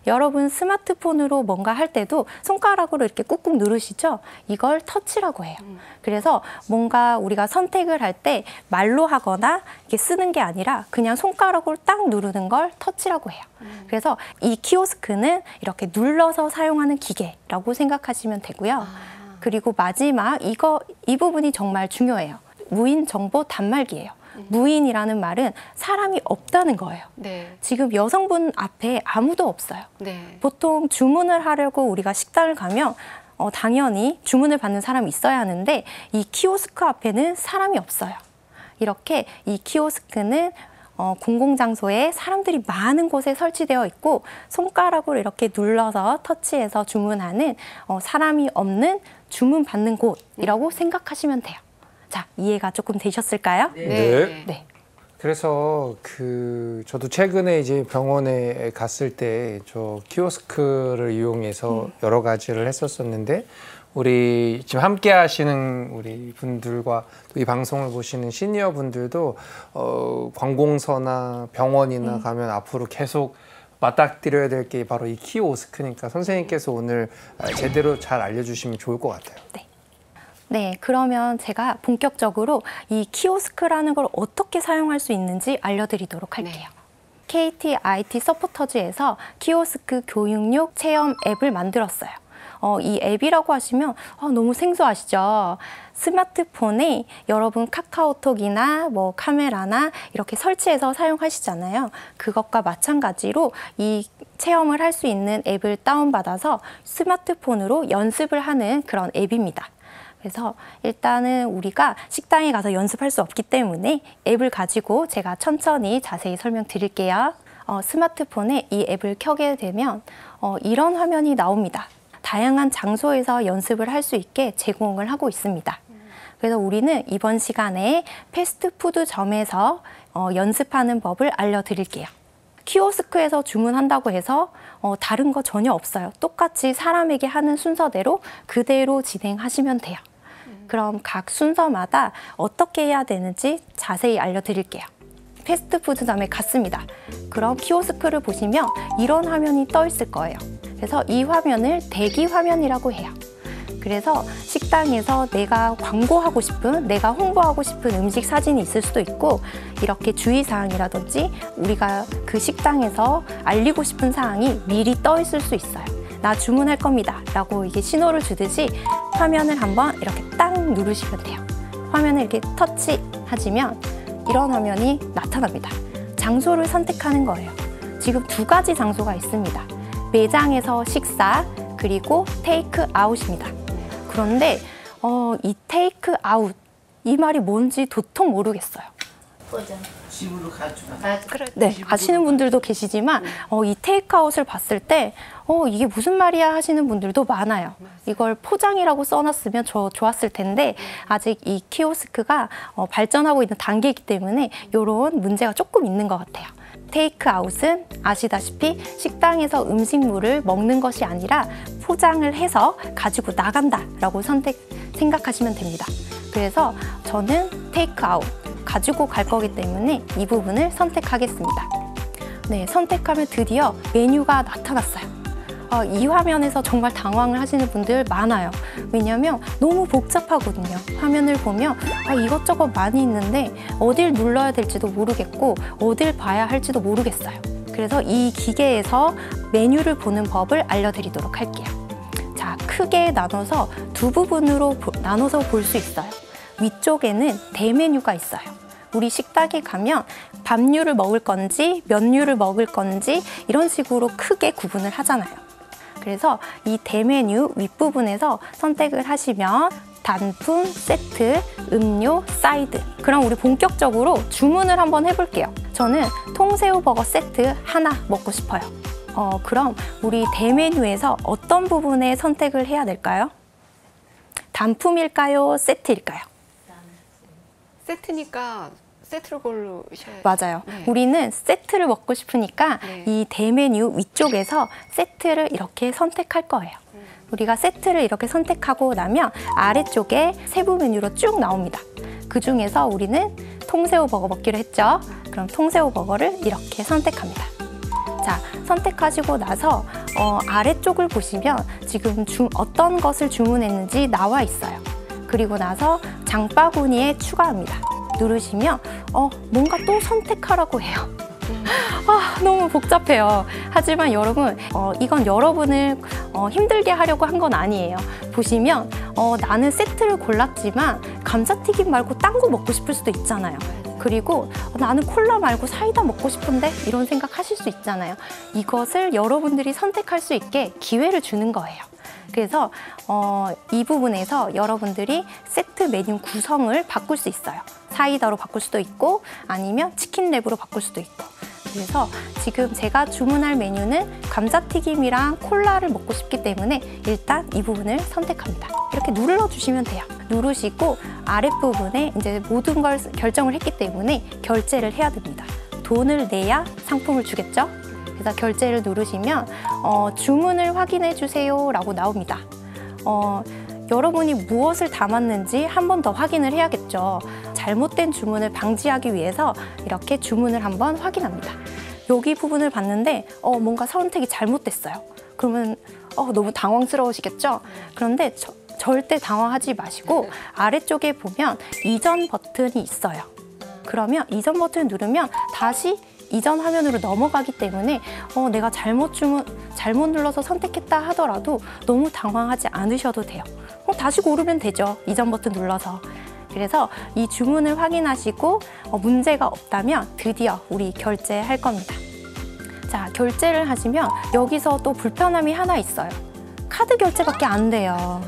여러분 스마트폰으로 뭔가 할 때도 손가락으로 이렇게 꾹꾹 누르시죠? 이걸 터치라고 해요. 그래서 뭔가 우리가 선택을 할 때 말로 하거나 이렇게 쓰는 게 아니라 그냥 손가락으로 딱 누르는 걸 터치라고 해요. 그래서 이 키오스크는 이렇게 눌러서 사용하는 기계라고 생각하시면 되고요. 그리고 마지막 이 부분이 정말 중요해요. 무인 정보 단말기예요. 무인이라는 말은 사람이 없다는 거예요.
네.
지금 여성분 앞에 아무도 없어요.
네.
보통 주문을 하려고 우리가 식당을 가면 당연히 주문을 받는 사람이 있어야 하는데 이 키오스크 앞에는 사람이 없어요. 이렇게 이 키오스크는 공공장소에 사람들이 많은 곳에 설치되어 있고 손가락으로 이렇게 눌러서 터치해서 주문하는 사람이 없는 주문 받는 곳이라고 생각하시면 돼요. 자, 이해가 조금 되셨을까요?
네.
네.
그래서 저도 최근에 이제 병원에 갔을 때 저 키오스크를 이용해서 여러 가지를 했었었는데 우리 지금 함께 하시는 우리 분들과 또 이 방송을 보시는 시니어 분들도 관공서나 병원이나 가면 앞으로 계속 맞닥뜨려야 될 게 바로 이 키오스크니까 선생님께서 오늘 제대로 잘 알려주시면 좋을 것 같아요.
네. 네, 그러면 제가 본격적으로 이 키오스크라는 걸 어떻게 사용할 수 있는지 알려드리도록 할게요. KT IT 서포터즈에서 키오스크 교육용 체험 앱을 만들었어요. 이 앱이라고 하시면 너무 생소하시죠? 스마트폰에 여러분 카카오톡이나 뭐 카메라나 이렇게 설치해서 사용하시잖아요. 그것과 마찬가지로 이 체험을 할 수 있는 앱을 다운받아서 스마트폰으로 연습을 하는 그런 앱입니다. 그래서 일단은 우리가 식당에 가서 연습할 수 없기 때문에 앱을 가지고 제가 천천히 자세히 설명드릴게요. 스마트폰에 이 앱을 켜게 되면 이런 화면이 나옵니다. 다양한 장소에서 연습을 할 수 있게 제공을 하고 있습니다. 그래서 우리는 이번 시간에 패스트푸드점에서 연습하는 법을 알려드릴게요. 키오스크에서 주문한다고 해서 다른 거 전혀 없어요. 똑같이 사람에게 하는 순서대로 그대로 진행하시면 돼요. 그럼 각 순서마다 어떻게 해야 되는지 자세히 알려드릴게요. 패스트푸드점에 갔습니다. 그럼 키오스크를 보시면 이런 화면이 떠 있을 거예요. 그래서 이 화면을 대기 화면이라고 해요. 그래서 식당에서 내가 광고하고 싶은, 내가 홍보하고 싶은 음식 사진이 있을 수도 있고, 이렇게 주의사항이라든지 우리가 그 식당에서 알리고 싶은 사항이 미리 떠 있을 수 있어요. 나 주문할 겁니다 라고 이게 신호를 주듯이 화면을 한번 이렇게 딱 누르시면 돼요. 화면을 이렇게 터치하시면 이런 화면이 나타납니다. 장소를 선택하는 거예요. 지금 두 가지 장소가 있습니다. 매장에서 식사, 그리고 테이크 아웃입니다. 그런데 이 테이크 아웃, 이 말이 뭔지 도통 모르겠어요.
집으로 가져가.
네, 아시는 분들도 계시지만 이 테이크아웃을 봤을 때 이게 무슨 말이야 하시는 분들도 많아요. 이걸 포장이라고 써놨으면 좋았을 텐데 아직 이 키오스크가 발전하고 있는 단계이기 때문에 이런 문제가 조금 있는 것 같아요. 테이크아웃은 아시다시피 식당에서 음식물을 먹는 것이 아니라 포장을 해서 가지고 나간다라고 생각하시면 됩니다. 그래서 저는 테이크아웃 가지고 갈 거기 때문에 이 부분을 선택하겠습니다. 네, 선택하면 드디어 메뉴가 나타났어요. 이 화면에서 정말 당황을 하시는 분들 많아요. 왜냐하면 너무 복잡하거든요. 화면을 보면 이것저것 많이 있는데 어딜 눌러야 될지도 모르겠고 어딜 봐야 할지도 모르겠어요. 그래서 이 기계에서 메뉴를 보는 법을 알려드리도록 할게요. 자, 크게 나눠서 두 부분으로 나눠서 볼 수 있어요. 위쪽에는 대메뉴가 있어요. 우리 식당에 가면 밥류를 먹을 건지 면류를 먹을 건지 이런 식으로 크게 구분을 하잖아요. 그래서 이 대메뉴 윗부분에서 선택을 하시면 단품, 세트, 음료, 사이드. 그럼 우리 본격적으로 주문을 한번 해볼게요. 저는 통새우버거 세트 하나 먹고 싶어요. 그럼 우리 대메뉴에서 어떤 부분에 선택을 해야 될까요? 단품일까요? 세트일까요?
세트니까 세트를 고르셔야
맞아요.
네.
우리는 세트를 먹고 싶으니까
네.
이 대메뉴 위쪽에서 세트를 이렇게 선택할 거예요. 우리가 세트를 이렇게 선택하고 나면 아래쪽에 세부 메뉴로 쭉 나옵니다. 그 중에서 우리는 통새우버거 먹기로 했죠. 그럼 통새우버거를 이렇게 선택합니다. 자, 선택하시고 나서 아래쪽을 보시면 지금 어떤 것을 주문했는지 나와 있어요. 그리고 나서 장바구니에 추가합니다. 누르시면 뭔가 또 선택하라고 해요. 너무 복잡해요. 하지만 여러분, 이건 여러분을 힘들게 하려고 한 건 아니에요. 보시면 나는 세트를 골랐지만 감자튀김 말고 딴 거 먹고 싶을 수도 있잖아요. 그리고 나는 콜라 말고 사이다 먹고 싶은데 이런 생각 하실 수 있잖아요. 이것을 여러분들이 선택할 수 있게 기회를 주는 거예요. 그래서 이 부분에서 여러분들이 세트 메뉴 구성을 바꿀 수 있어요. 사이다로 바꿀 수도 있고 아니면 치킨랩으로 바꿀 수도 있고. 그래서 지금 제가 주문할 메뉴는 감자튀김이랑 콜라를 먹고 싶기 때문에 일단 이 부분을 선택합니다. 이렇게 눌러주시면 돼요. 누르시고 아랫부분에 이제 모든 걸 결정을 했기 때문에 결제를 해야 됩니다. 돈을 내야 상품을 주겠죠? 그래서 결제를 누르시면 주문을 확인해 주세요 라고 나옵니다. 여러분이 무엇을 담았는지 한 번 더 확인을 해야겠죠. 잘못된 주문을 방지하기 위해서 이렇게 주문을 한번 확인합니다. 여기 부분을 봤는데 뭔가 선택이 잘못됐어요. 그러면 너무 당황스러우시겠죠? 그런데 절대 당황하지 마시고 아래쪽에 보면 이전 버튼이 있어요. 그러면 이전 버튼을 누르면 다시 이전 화면으로 넘어가기 때문에 내가 잘못 눌러서 선택했다 하더라도 너무 당황하지 않으셔도 돼요. 다시 고르면 되죠. 이전 버튼 눌러서. 그래서 이 주문을 확인하시고 문제가 없다면 드디어 우리 결제할 겁니다. 자, 결제를 하시면 여기서 또 불편함이 하나 있어요. 카드 결제밖에 안 돼요.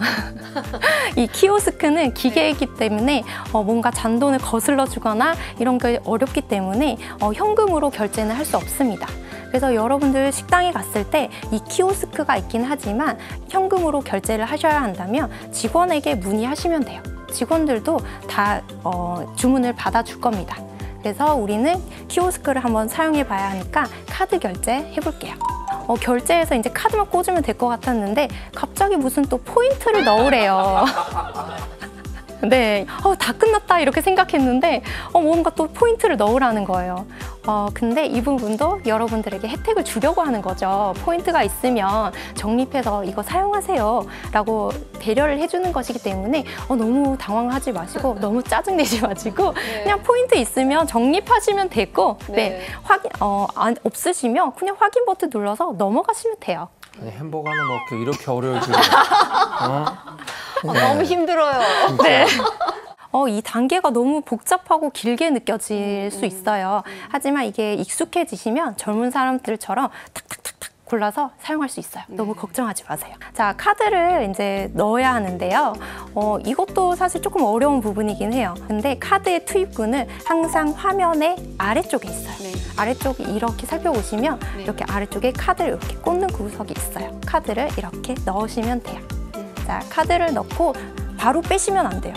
이 키오스크는 기계이기 때문에 뭔가 잔돈을 거슬러 주거나 이런 게 어렵기 때문에 현금으로 결제는 할 수 없습니다. 그래서 여러분들 식당에 갔을 때 이 키오스크가 있긴 하지만 현금으로 결제를 하셔야 한다면 직원에게 문의하시면 돼요. 직원들도 다 주문을 받아줄 겁니다. 그래서 우리는 키오스크를 한번 사용해 봐야 하니까 카드 결제 해볼게요. 결제해서 이제 카드만 꽂으면 될 것 같았는데 갑자기 무슨 또 포인트를 넣으래요. 네, 다 끝났다 이렇게 생각했는데 뭔가 또 포인트를 넣으라는 거예요. 근데 이 부분도 여러분들에게 혜택을 주려고 하는 거죠. 포인트가 있으면 적립해서 이거 사용하세요 라고 배려를 해주는 것이기 때문에 너무 당황하지 마시고 너무 짜증내지 마시고
네.
그냥 포인트 있으면 적립하시면 되고 네, 확인 없으시면 그냥 확인 버튼 눌러서 넘어가시면 돼요.
아니, 햄버거 하나 먹기 이렇게 어려울 줄.
너무 힘들어요.
네. 이 단계가 너무 복잡하고 길게 느껴질 수 있어요. 하지만 이게 익숙해지시면 젊은 사람들처럼 탁탁탁탁 골라서 사용할 수 있어요. 너무 걱정하지 마세요. 자, 카드를 이제 넣어야 하는데요. 이것도 사실 조금 어려운 부분이긴 해요. 근데 카드의 투입구는 항상 화면의 아래쪽에 있어요.
네.
아래쪽에 이렇게 살펴보시면
네.
이렇게 아래쪽에 카드를 이렇게 꽂는 구석이 있어요. 카드를 이렇게 넣으시면 돼요. 자, 카드를 넣고 바로 빼시면 안 돼요.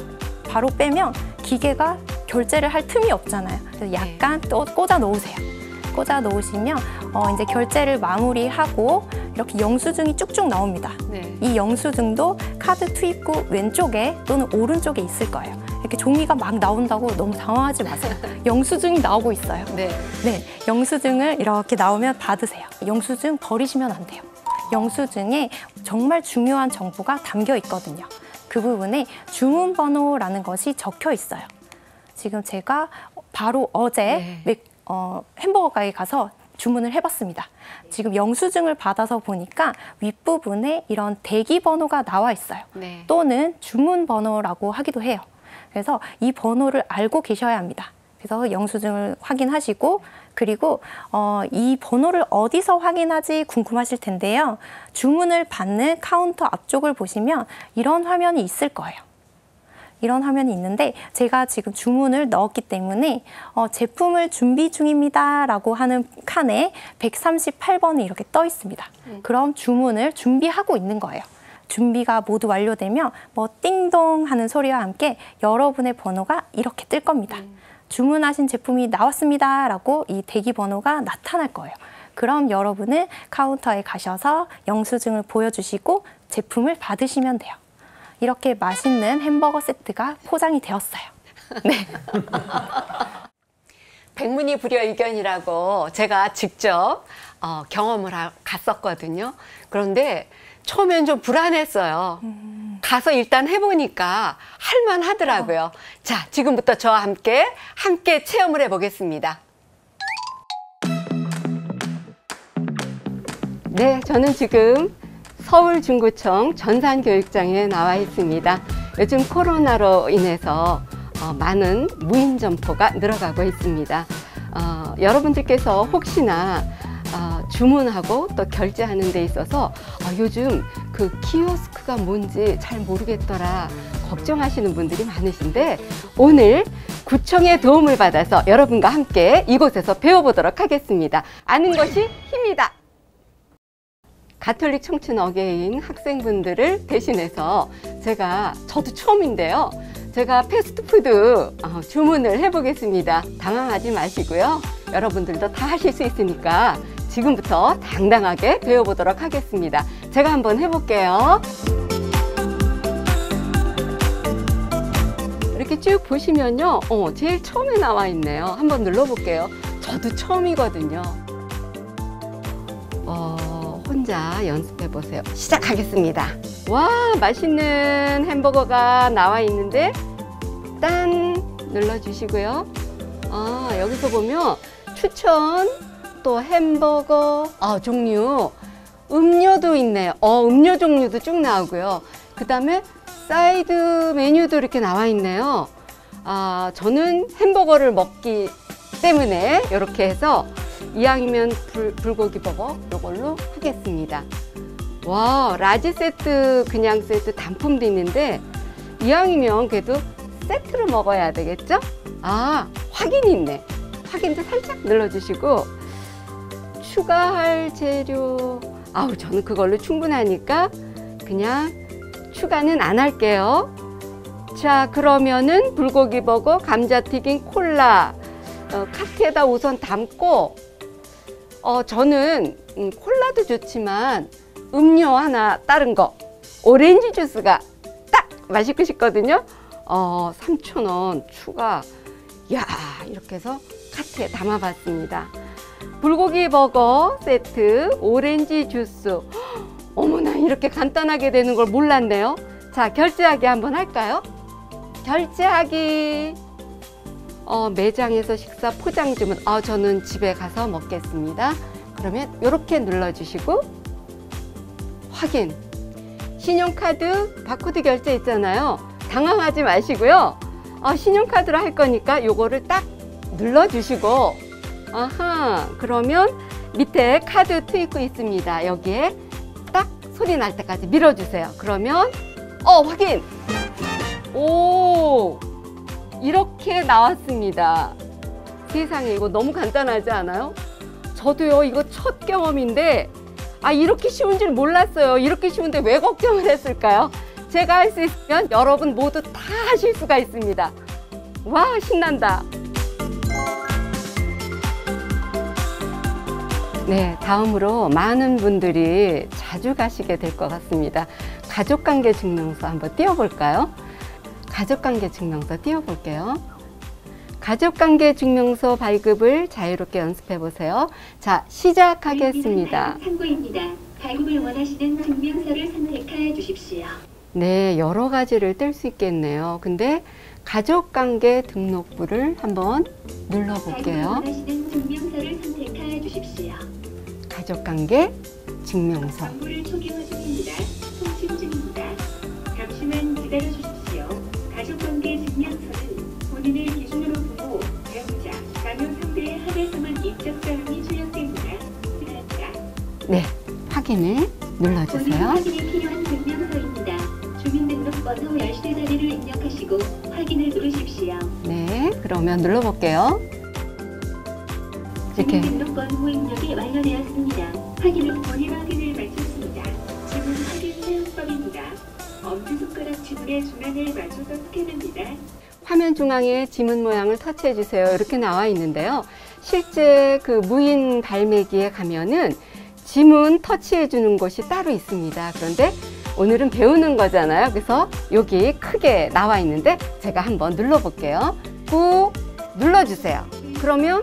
바로 빼면 기계가 결제를 할 틈이 없잖아요. 그래서 약간 또 꽂아 놓으세요. 꽂아 놓으시면 이제 결제를 마무리하고 이렇게 영수증이 쭉쭉 나옵니다.
네.
이 영수증도 카드 투입구 왼쪽에 또는 오른쪽에 있을 거예요. 이렇게 종이가 막 나온다고 너무 당황하지 마세요. 영수증이 나오고 있어요.
네.
네, 영수증을 이렇게 나오면 받으세요. 영수증 버리시면 안 돼요. 영수증에 정말 중요한 정보가 담겨 있거든요. 그 부분에 주문번호라는 것이 적혀 있어요. 지금 제가 바로 어제 햄버거 가게에 가서 주문을 해봤습니다. 지금 영수증을 받아서 보니까 윗부분에 이런 대기번호가 나와 있어요.
네.
또는 주문번호라고 하기도 해요. 그래서 이 번호를 알고 계셔야 합니다. 그래서 영수증을 확인하시고 그리고 이 번호를 어디서 확인하지 궁금하실 텐데요. 주문을 받는 카운터 앞쪽을 보시면 이런 화면이 있을 거예요. 이런 화면이 있는데 제가 지금 주문을 넣었기 때문에 제품을 준비 중입니다 라고 하는 칸에 138번이 이렇게 떠 있습니다. 그럼 주문을 준비하고 있는 거예요. 준비가 모두 완료되면 띵동 하는 소리와 함께 여러분의 번호가 이렇게 뜰 겁니다. 주문하신 제품이 나왔습니다 라고 이 대기 번호가 나타날 거예요. 그럼 여러분은 카운터에 가셔서 영수증을 보여주시고 제품을 받으시면 돼요. 이렇게 맛있는 햄버거 세트가 포장이 되었어요. 네.
백문이 불여일견이라고 제가 직접 경험을 갔었거든요. 그런데 처음엔 좀 불안했어요. 가서 일단 해보니까 할만하더라고요. 자, 지금부터 저와 함께 체험을 해보겠습니다. 네, 저는 지금 서울중구청 전산교육장에 나와 있습니다. 요즘 코로나로 인해서 많은 무인 점포가 늘어가고 있습니다. 여러분들께서 혹시나 주문하고 또 결제하는 데 있어서 요즘 그 키오스크가 뭔지 잘 모르겠더라 걱정하시는 분들이 많으신데 오늘 구청의 도움을 받아서 여러분과 함께 이곳에서 배워보도록 하겠습니다. 아는 것이 힘이다. 가톨릭 청춘 어게인 학생분들을 대신해서 저도 처음인데요. 제가 패스트푸드 주문을 해보겠습니다. 당황하지 마시고요. 여러분들도 다 하실 수 있으니까 지금부터 당당하게 배워보도록 하겠습니다. 제가 한번 해볼게요. 이렇게 쭉 보시면요. 제일 처음에 나와 있네요. 한번 눌러볼게요. 저도 처음이거든요. 혼자 연습해 보세요. 시작하겠습니다. 와, 맛있는 햄버거가 나와 있는데 딴 눌러주시고요. 여기서 보면 추천 또 햄버거 종류 음료도 있네요. 음료 종류도 쭉 나오고요. 그 다음에 사이드 메뉴도 이렇게 나와 있네요. 저는 햄버거를 먹기 때문에 이렇게 해서 이왕이면 불고기 버거 이걸로 하겠습니다. 와, 라지 세트, 그냥 세트, 단품도 있는데 이왕이면 그래도 세트로 먹어야 되겠죠? 확인이 있네. 확인도 살짝 눌러주시고 추가할 재료 저는 그걸로 충분하니까 그냥 추가는 안 할게요. 자, 그러면은 불고기 버거, 감자튀김, 콜라 카트에다 우선 담고 저는 콜라도 좋지만 음료 하나 다른 거 오렌지 주스가 딱 마시고 싶거든요. 3,000원 추가. 야, 이렇게 해서 카트에 담아봤습니다. 불고기 버거 세트, 오렌지 주스. 어머나, 이렇게 간단하게 되는 걸 몰랐네요. 자, 결제하기 한번 할까요? 결제하기. 매장에서 식사 포장 주문. 저는 집에 가서 먹겠습니다. 그러면 이렇게 눌러주시고 확인. 신용카드 바코드 결제 있잖아요. 당황하지 마시고요. 신용카드로 할 거니까 요거를 딱 눌러주시고, 그러면 밑에 카드 투입구 있습니다. 여기에 딱 소리 날 때까지 밀어주세요. 그러면 확인. 오, 이렇게 나왔습니다. 세상에, 이거 너무 간단하지 않아요? 저도요, 이거 첫 경험인데 이렇게 쉬운 줄 몰랐어요. 이렇게 쉬운데 왜 걱정을 했을까요? 제가 할 수 있으면 여러분 모두 다 하실 수가 있습니다. 와, 신난다. 네, 다음으로 많은 분들이 자주 가시게 될 것 같습니다. 가족관계 증명서 한번 띄워볼까요? 가족관계 증명서 띄워볼게요. 가족관계 증명서 발급을 자유롭게 연습해 보세요. 자, 시작하겠습니다.
참고입니다. 발급을 원하시는 증명서를 선택해 주십시오.
네, 여러 가지를 뗄 수 있겠네요. 근데 가족관계 등록부를 한번 눌러볼게요.
원하시는 증명서를 선택해 주십시오.
가족관계 증명서.
정보를 초기화 중입니다. 통신 중입니다. 잠시만 기다려 주십시오. 가족관계 증명서는 본인을 기준으로 두고 배우자, 자녀 상대의 한해서만 입적 사항이 출력됩니다.
네, 확인을 눌러주세요.
본인 확인이 필요한 증명서입니다. 주민등록번호 13자리를 입력하시고 확인을 누르십시오.
네, 그러면 눌러볼게요. 이렇게.
주민등록번호 입력이 완료되었습니다. 본인 확인을 마쳤습니다. 지문 확인 사용법입니다. 엄지손가락 지문의 중앙을 맞춰서 스캔합니다.
화면 중앙에 지문 모양을 터치해 주세요. 이렇게 나와 있는데요. 실제 그 무인 발매기에 가면은 지문 터치해 주는 곳이 따로 있습니다. 그런데 오늘은 배우는 거잖아요. 그래서 여기 크게 나와 있는데 제가 한번 눌러볼게요. 꾹 눌러주세요. 그러면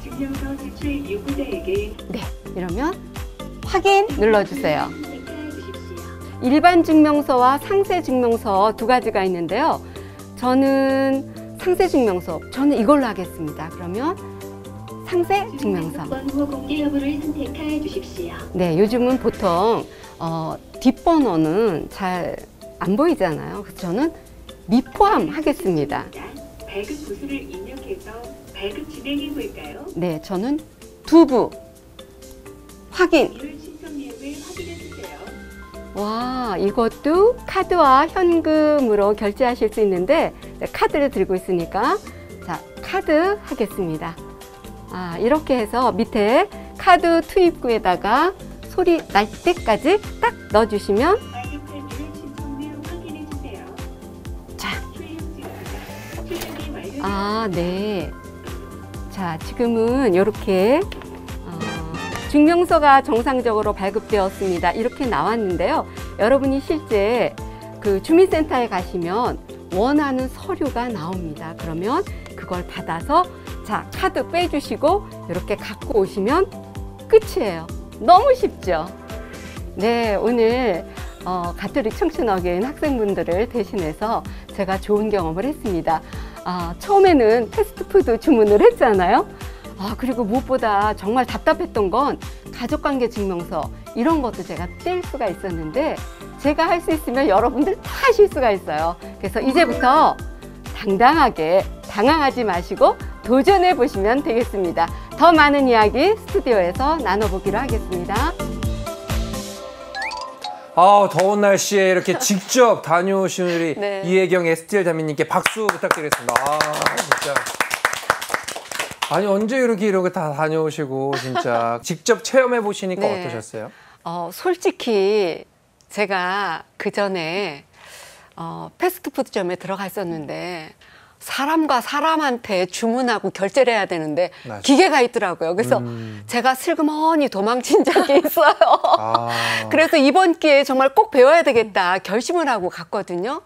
증명서 제출 요구자에게
네, 이러면 확인 눌러주세요. 일반 증명서와 상세 증명서 두 가지가 있는데요. 저는 상세 증명서, 저는 이걸로 하겠습니다. 그러면 상세 증명서.
번호 공개 여부를 선택해 주십시오.
네, 요즘은 보통 뒷번호는 잘 안 보이잖아요. 그래서 저는 미포함 하겠습니다.
발급 부수를 입력해서 발급 진행해 볼까요?
네, 저는 두부 확인.
이율 신청 내용을 확인해 주세요.
와, 이것도 카드와 현금으로 결제하실 수 있는데 카드를 들고 있으니까 자, 카드 하겠습니다. 이렇게 해서 밑에 카드 투입구에다가 소리 날 때까지 딱 넣어주시면
발급할 이율 신청 내용 확인해 주세요.
자,
출력이 완료.
네. 자, 지금은 이렇게 증명서가 정상적으로 발급되었습니다. 이렇게 나왔는데요. 여러분이 실제 그 주민센터에 가시면 원하는 서류가 나옵니다. 그러면 그걸 받아서 자, 카드 빼주시고 이렇게 갖고 오시면 끝이에요. 너무 쉽죠? 네, 오늘 가톨릭 청춘어게인 학생분들을 대신해서 제가 좋은 경험을 했습니다. 처음에는 패스트푸드 주문을 했잖아요. 그리고 무엇보다 정말 답답했던 건 가족관계 증명서 이런 것도 제가 뗄 수가 있었는데 제가 할 수 있으면 여러분들 다 하실 수가 있어요. 그래서 이제부터 당당하게 당황하지 마시고 도전해 보시면 되겠습니다. 더 많은 이야기 스튜디오에서 나눠보기로 하겠습니다.
더운 날씨에 이렇게 직접 다녀오신 우리
네.
이혜경 에스텔 자매님께 박수 부탁드리겠습니다. 진짜. 아니, 언제 이렇게 다 다녀오시고 진짜 직접 체험해 보시니까
네.
어떠셨어요?
솔직히 제가 그 전에 패스트푸드점에 들어갔었는데 사람과 사람한테 주문하고 결제를 해야 되는데
맞아.
기계가 있더라고요. 그래서 제가 슬그머니 도망친 적이 있어요. 그래서 이번 기회에 정말 꼭 배워야 되겠다 결심을 하고 갔거든요.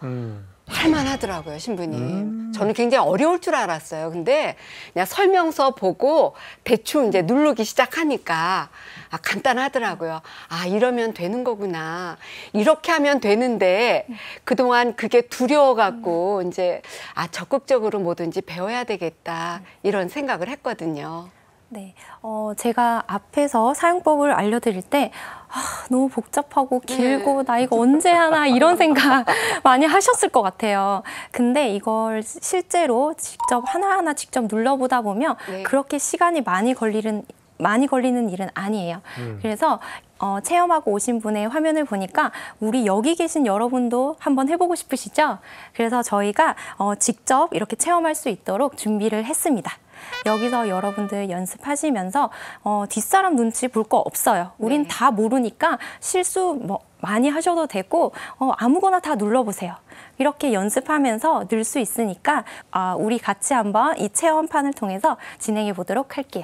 할만하더라고요, 신부님. 저는 굉장히 어려울 줄 알았어요. 근데 그냥 설명서 보고 대충 이제 누르기 시작하니까 간단하더라고요. 아, 이러면 되는 거구나. 이렇게 하면 되는데 그동안 그게 두려워갖고 이제 적극적으로 뭐든지 배워야 되겠다. 이런 생각을 했거든요.
네, 제가 앞에서 사용법을 알려드릴 때 너무 복잡하고 길고 나 이거 언제 하나 이런 생각 많이 하셨을 것 같아요. 근데 이걸 실제로 직접 하나하나 직접 눌러보다 보면 그렇게 시간이 많이 걸리는 일은 아니에요. 그래서 체험하고 오신 분의 화면을 보니까 우리 여기 계신 여러분도 한번 해보고 싶으시죠? 그래서 저희가 직접 이렇게 체험할 수 있도록 준비를 했습니다. 여기서 여러분들 연습하시면서 뒷사람 눈치 볼 거 없어요. 우린 다 모르니까 실수 많이 하셔도 되고 아무거나 다 눌러보세요. 이렇게 연습하면서 늘 수 있으니까 우리 같이 한번 이 체험판을 통해서 진행해 보도록 할게요.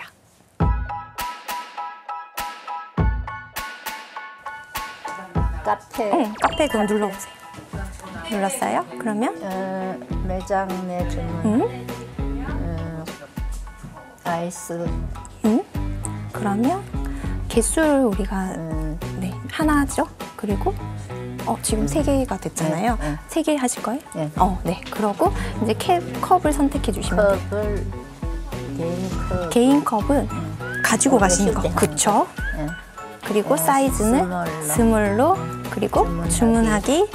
카페 그럼 눌러보세요. 눌렀어요? 그러면
매장 내 주문 아이스
그러면 개수를 우리가 하나죠. 그리고 지금 3개가 됐잖아요. 3개 하실 거예요?
네.
네. 그러고 이제 컵을 선택해 주시면 돼요. 개인 컵은 가지고 가시는 거. 그쵸? 그리고 사이즈는 스몰로, 그리고 주문하기.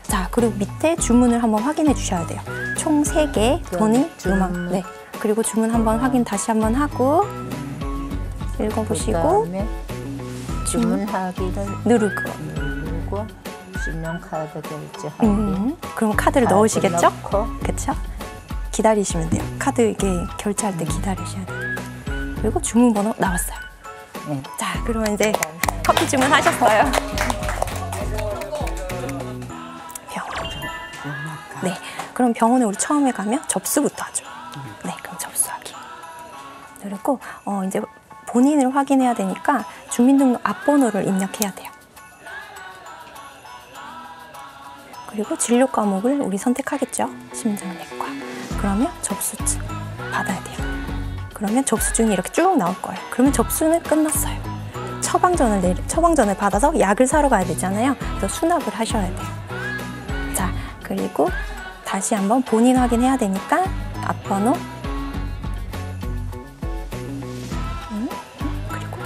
자, 그리고 밑에 주문을 한번 확인해 주셔야 돼요. 총 3개, 돈이 요만. 네. 그리고 주문 한번 확인 다시 한번 하고 읽어보시고
주문하기를
누르고
신용카드 결제하기.
그럼 카드를 넣으시겠죠? 그렇죠? 기다리시면 돼요. 카드 이게 결제할 때 기다리셔야 돼요. 그리고 주문 번호 나왔어요. 자, 그러면 이제 커피 주문하셨어요. 병원. 네, 그럼 병원에 우리 처음에 가면 접수부터 하죠. 네, 그럼 접수하기. 그리고 이제 본인을 확인해야 되니까 주민등록 앞번호를 입력해야 돼요. 그리고 진료 과목을 우리 선택하겠죠. 심장내과. 그러면 접수증 받아야 돼요. 그러면 접수증이 이렇게 쭉 나올 거예요. 그러면 접수는 끝났어요. 처방전을 받아서 약을 사러 가야 되잖아요. 그래서 수납을 하셔야 돼요. 자, 그리고 다시 한번 본인 확인해야 되니까 앞번호 그리고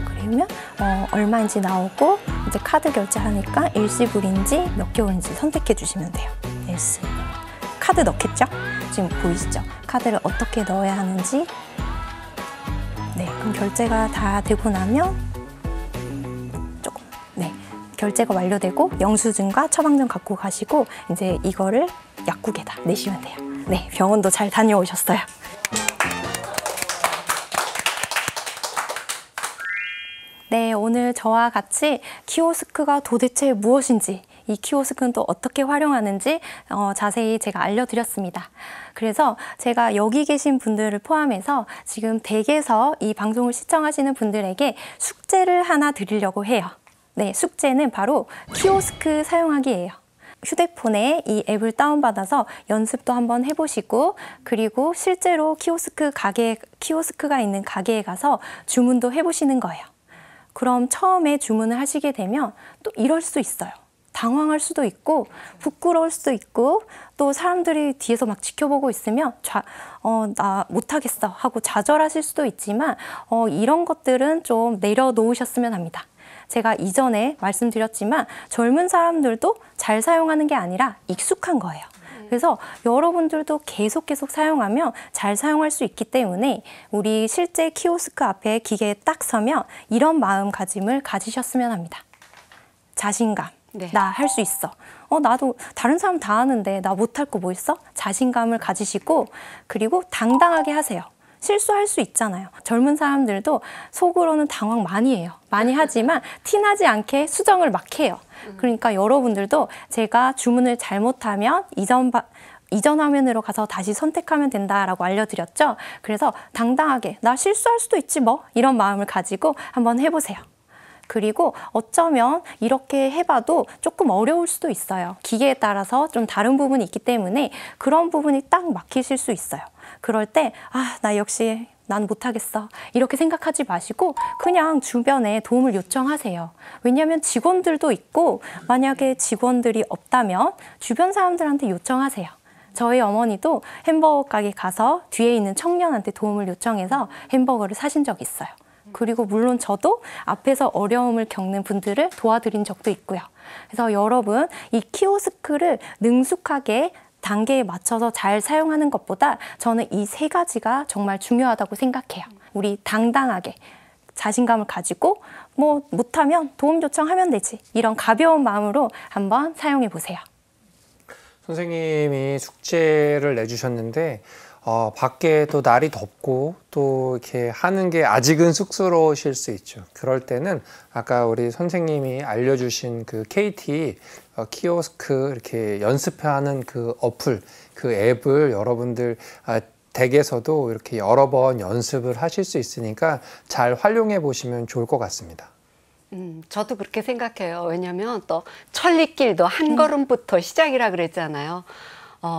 그러면 얼마인지 나오고 이제 카드 결제하니까 일시불인지 몇 개월인지 선택해 주시면 돼요. 일시불. 카드 넣겠죠? 지금 보이시죠? 카드를 어떻게 넣어야 하는지. 네, 그럼 결제가 다 되고 나면 조금 결제가 완료되고 영수증과 처방전 갖고 가시고 이제 이거를 약국에다 내시면 돼요. 네, 병원도 잘 다녀오셨어요. 네, 오늘 저와 같이 키오스크가 도대체 무엇인지, 이 키오스크는 또 어떻게 활용하는지 자세히 제가 알려드렸습니다. 그래서 제가 여기 계신 분들을 포함해서 지금 댁에서 이 방송을 시청하시는 분들에게 숙제를 하나 드리려고 해요. 네, 숙제는 바로 키오스크 사용하기예요. 휴대폰에 이 앱을 다운받아서 연습도 한번 해보시고, 그리고 실제로 키오스크가 있는 가게에 가서 주문도 해보시는 거예요. 그럼 처음에 주문을 하시게 되면 또 이럴 수 있어요. 당황할 수도 있고 부끄러울 수도 있고 또 사람들이 뒤에서 막 지켜보고 있으면 나 못하겠어 하고 좌절하실 수도 있지만 이런 것들은 좀 내려놓으셨으면 합니다. 제가 이전에 말씀드렸지만 젊은 사람들도 잘 사용하는 게 아니라 익숙한 거예요. 그래서 여러분들도 계속 사용하면 잘 사용할 수 있기 때문에 우리 실제 키오스크 앞에 기계에 딱 서면 이런 마음가짐을 가지셨으면 합니다. 자신감.
네.
나 할 수 있어. 나도 다른 사람 다 하는데 나 못할 거 뭐 있어? 자신감을 가지시고 그리고 당당하게 하세요. 실수할 수 있잖아요. 젊은 사람들도 속으로는 당황 많이 해요. 많이 하지만 티나지 않게 수정을 막 해요. 그러니까 여러분들도 제가 주문을 잘못하면 이전 화면으로 가서 다시 선택하면 된다라고 알려드렸죠. 그래서 당당하게 나 실수할 수도 있지 뭐 이런 마음을 가지고 한번 해보세요. 그리고 어쩌면 이렇게 해봐도 조금 어려울 수도 있어요. 기계에 따라서 좀 다른 부분이 있기 때문에 그런 부분이 딱 막히실 수 있어요. 그럴 때 나 역시 난 못하겠어 이렇게 생각하지 마시고 그냥 주변에 도움을 요청하세요. 왜냐하면 직원들도 있고 만약에 직원들이 없다면 주변 사람들한테 요청하세요. 저희 어머니도 햄버거 가게 가서 뒤에 있는 청년한테 도움을 요청해서 햄버거를 사신 적이 있어요. 그리고 물론 저도 앞에서 어려움을 겪는 분들을 도와드린 적도 있고요. 그래서 여러분 이 키오스크를 능숙하게 단계에 맞춰서 잘 사용하는 것보다 저는 이 세 가지가 정말 중요하다고 생각해요. 우리 당당하게 자신감을 가지고 뭐 못하면 도움 요청하면 되지 이런 가벼운 마음으로 한번 사용해 보세요.
선생님이 숙제를 내주셨는데 밖에 또 날이 덥고 또 이렇게 하는 게 아직은 쑥스러우실 수 있죠. 그럴 때는 아까 우리 선생님이 알려주신 그 KT 키오스크 이렇게 연습하는 그 어플, 그 앱을 여러분들 댁에서도 이렇게 여러 번 연습을 하실 수 있으니까 잘 활용해 보시면 좋을 것 같습니다.
저도 그렇게 생각해요. 왜냐하면 또 천리길도 한 걸음부터 시작이라 그랬잖아요.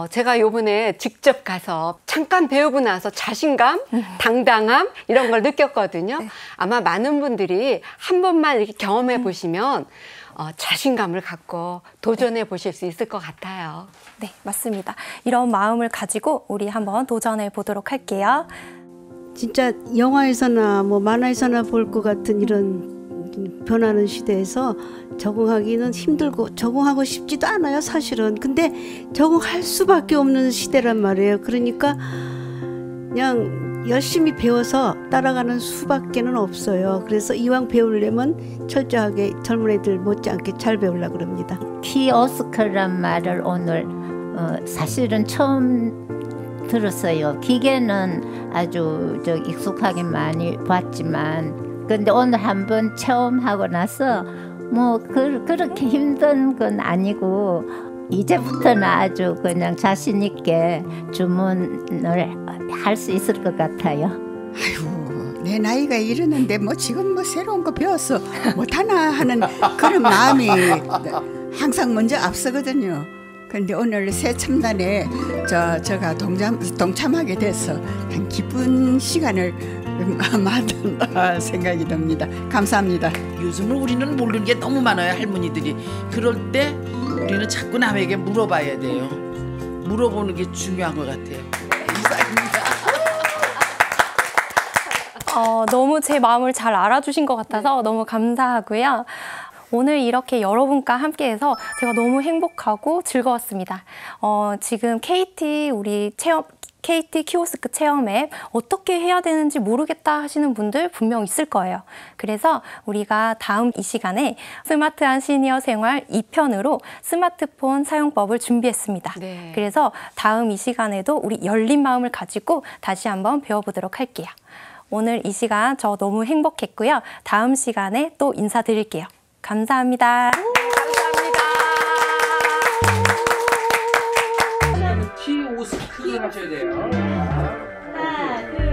제가 요번에 직접 가서 잠깐 배우고 나서 자신감, 당당함 이런 걸 느꼈거든요. 아마 많은 분들이 한 번만 이렇게 경험해 보시면 자신감을 갖고 도전해 보실 수 있을 것 같아요.
네, 맞습니다. 이런 마음을 가지고 우리 한번 도전해 보도록 할게요.
진짜 영화에서나 뭐 만화에서나 볼 것 같은 이런 변하는 시대에서 적응하기는 힘들고 적응하고 싶지도 않아요, 사실은. 근데 적응할 수밖에 없는 시대란 말이에요. 그러니까 그냥 열심히 배워서 따라가는 수밖에는 없어요. 그래서 이왕 배우려면 철저하게 젊은 애들 못지않게 잘 배우려고 그럽니다.
키오스크란 말을 오늘 사실은 처음 들었어요. 기계는 아주 익숙하게 많이 봤지만 근데 오늘 한번 체험하고 나서 뭐 그렇게 힘든 건 아니고 이제부터는 아주 그냥 자신 있게 주문을 할 수 있을 것 같아요.
아이고 내 나이가 이러는데 뭐 지금 뭐 새로운 거 배웠어 못하나 하는 그런 마음이 항상 먼저 앞서거든요. 근데 오늘 새 첨단에 제가 동참하게 돼서 한 기쁜 시간을 만든다 생각이 듭니다. 감사합니다.
요즘은 우리는 모르는 게 너무 많아요, 할머니들이. 그럴 때 우리는 자꾸 남에게 물어봐야 돼요. 물어보는 게 중요한 것 같아요. 이상입니다.
너무 제 마음을 잘 알아주신 것 같아서 너무 감사하고요. 오늘 이렇게 여러분과 함께해서 제가 너무 행복하고 즐거웠습니다. 지금 KT 우리 KT 키오스크 체험 앱 어떻게 해야 되는지 모르겠다 하시는 분들 분명 있을 거예요. 그래서 우리가 다음 이 시간에 스마트한 시니어 생활 2편으로 스마트폰 사용법을 준비했습니다.
네.
그래서 다음 이 시간에도 우리 열린 마음을 가지고 다시 한번 배워보도록 할게요. 오늘 이 시간 저 너무 행복했고요. 다음 시간에 또 인사드릴게요. 감사합니다.
키오스크 하셔야 돼요.
하나, 둘,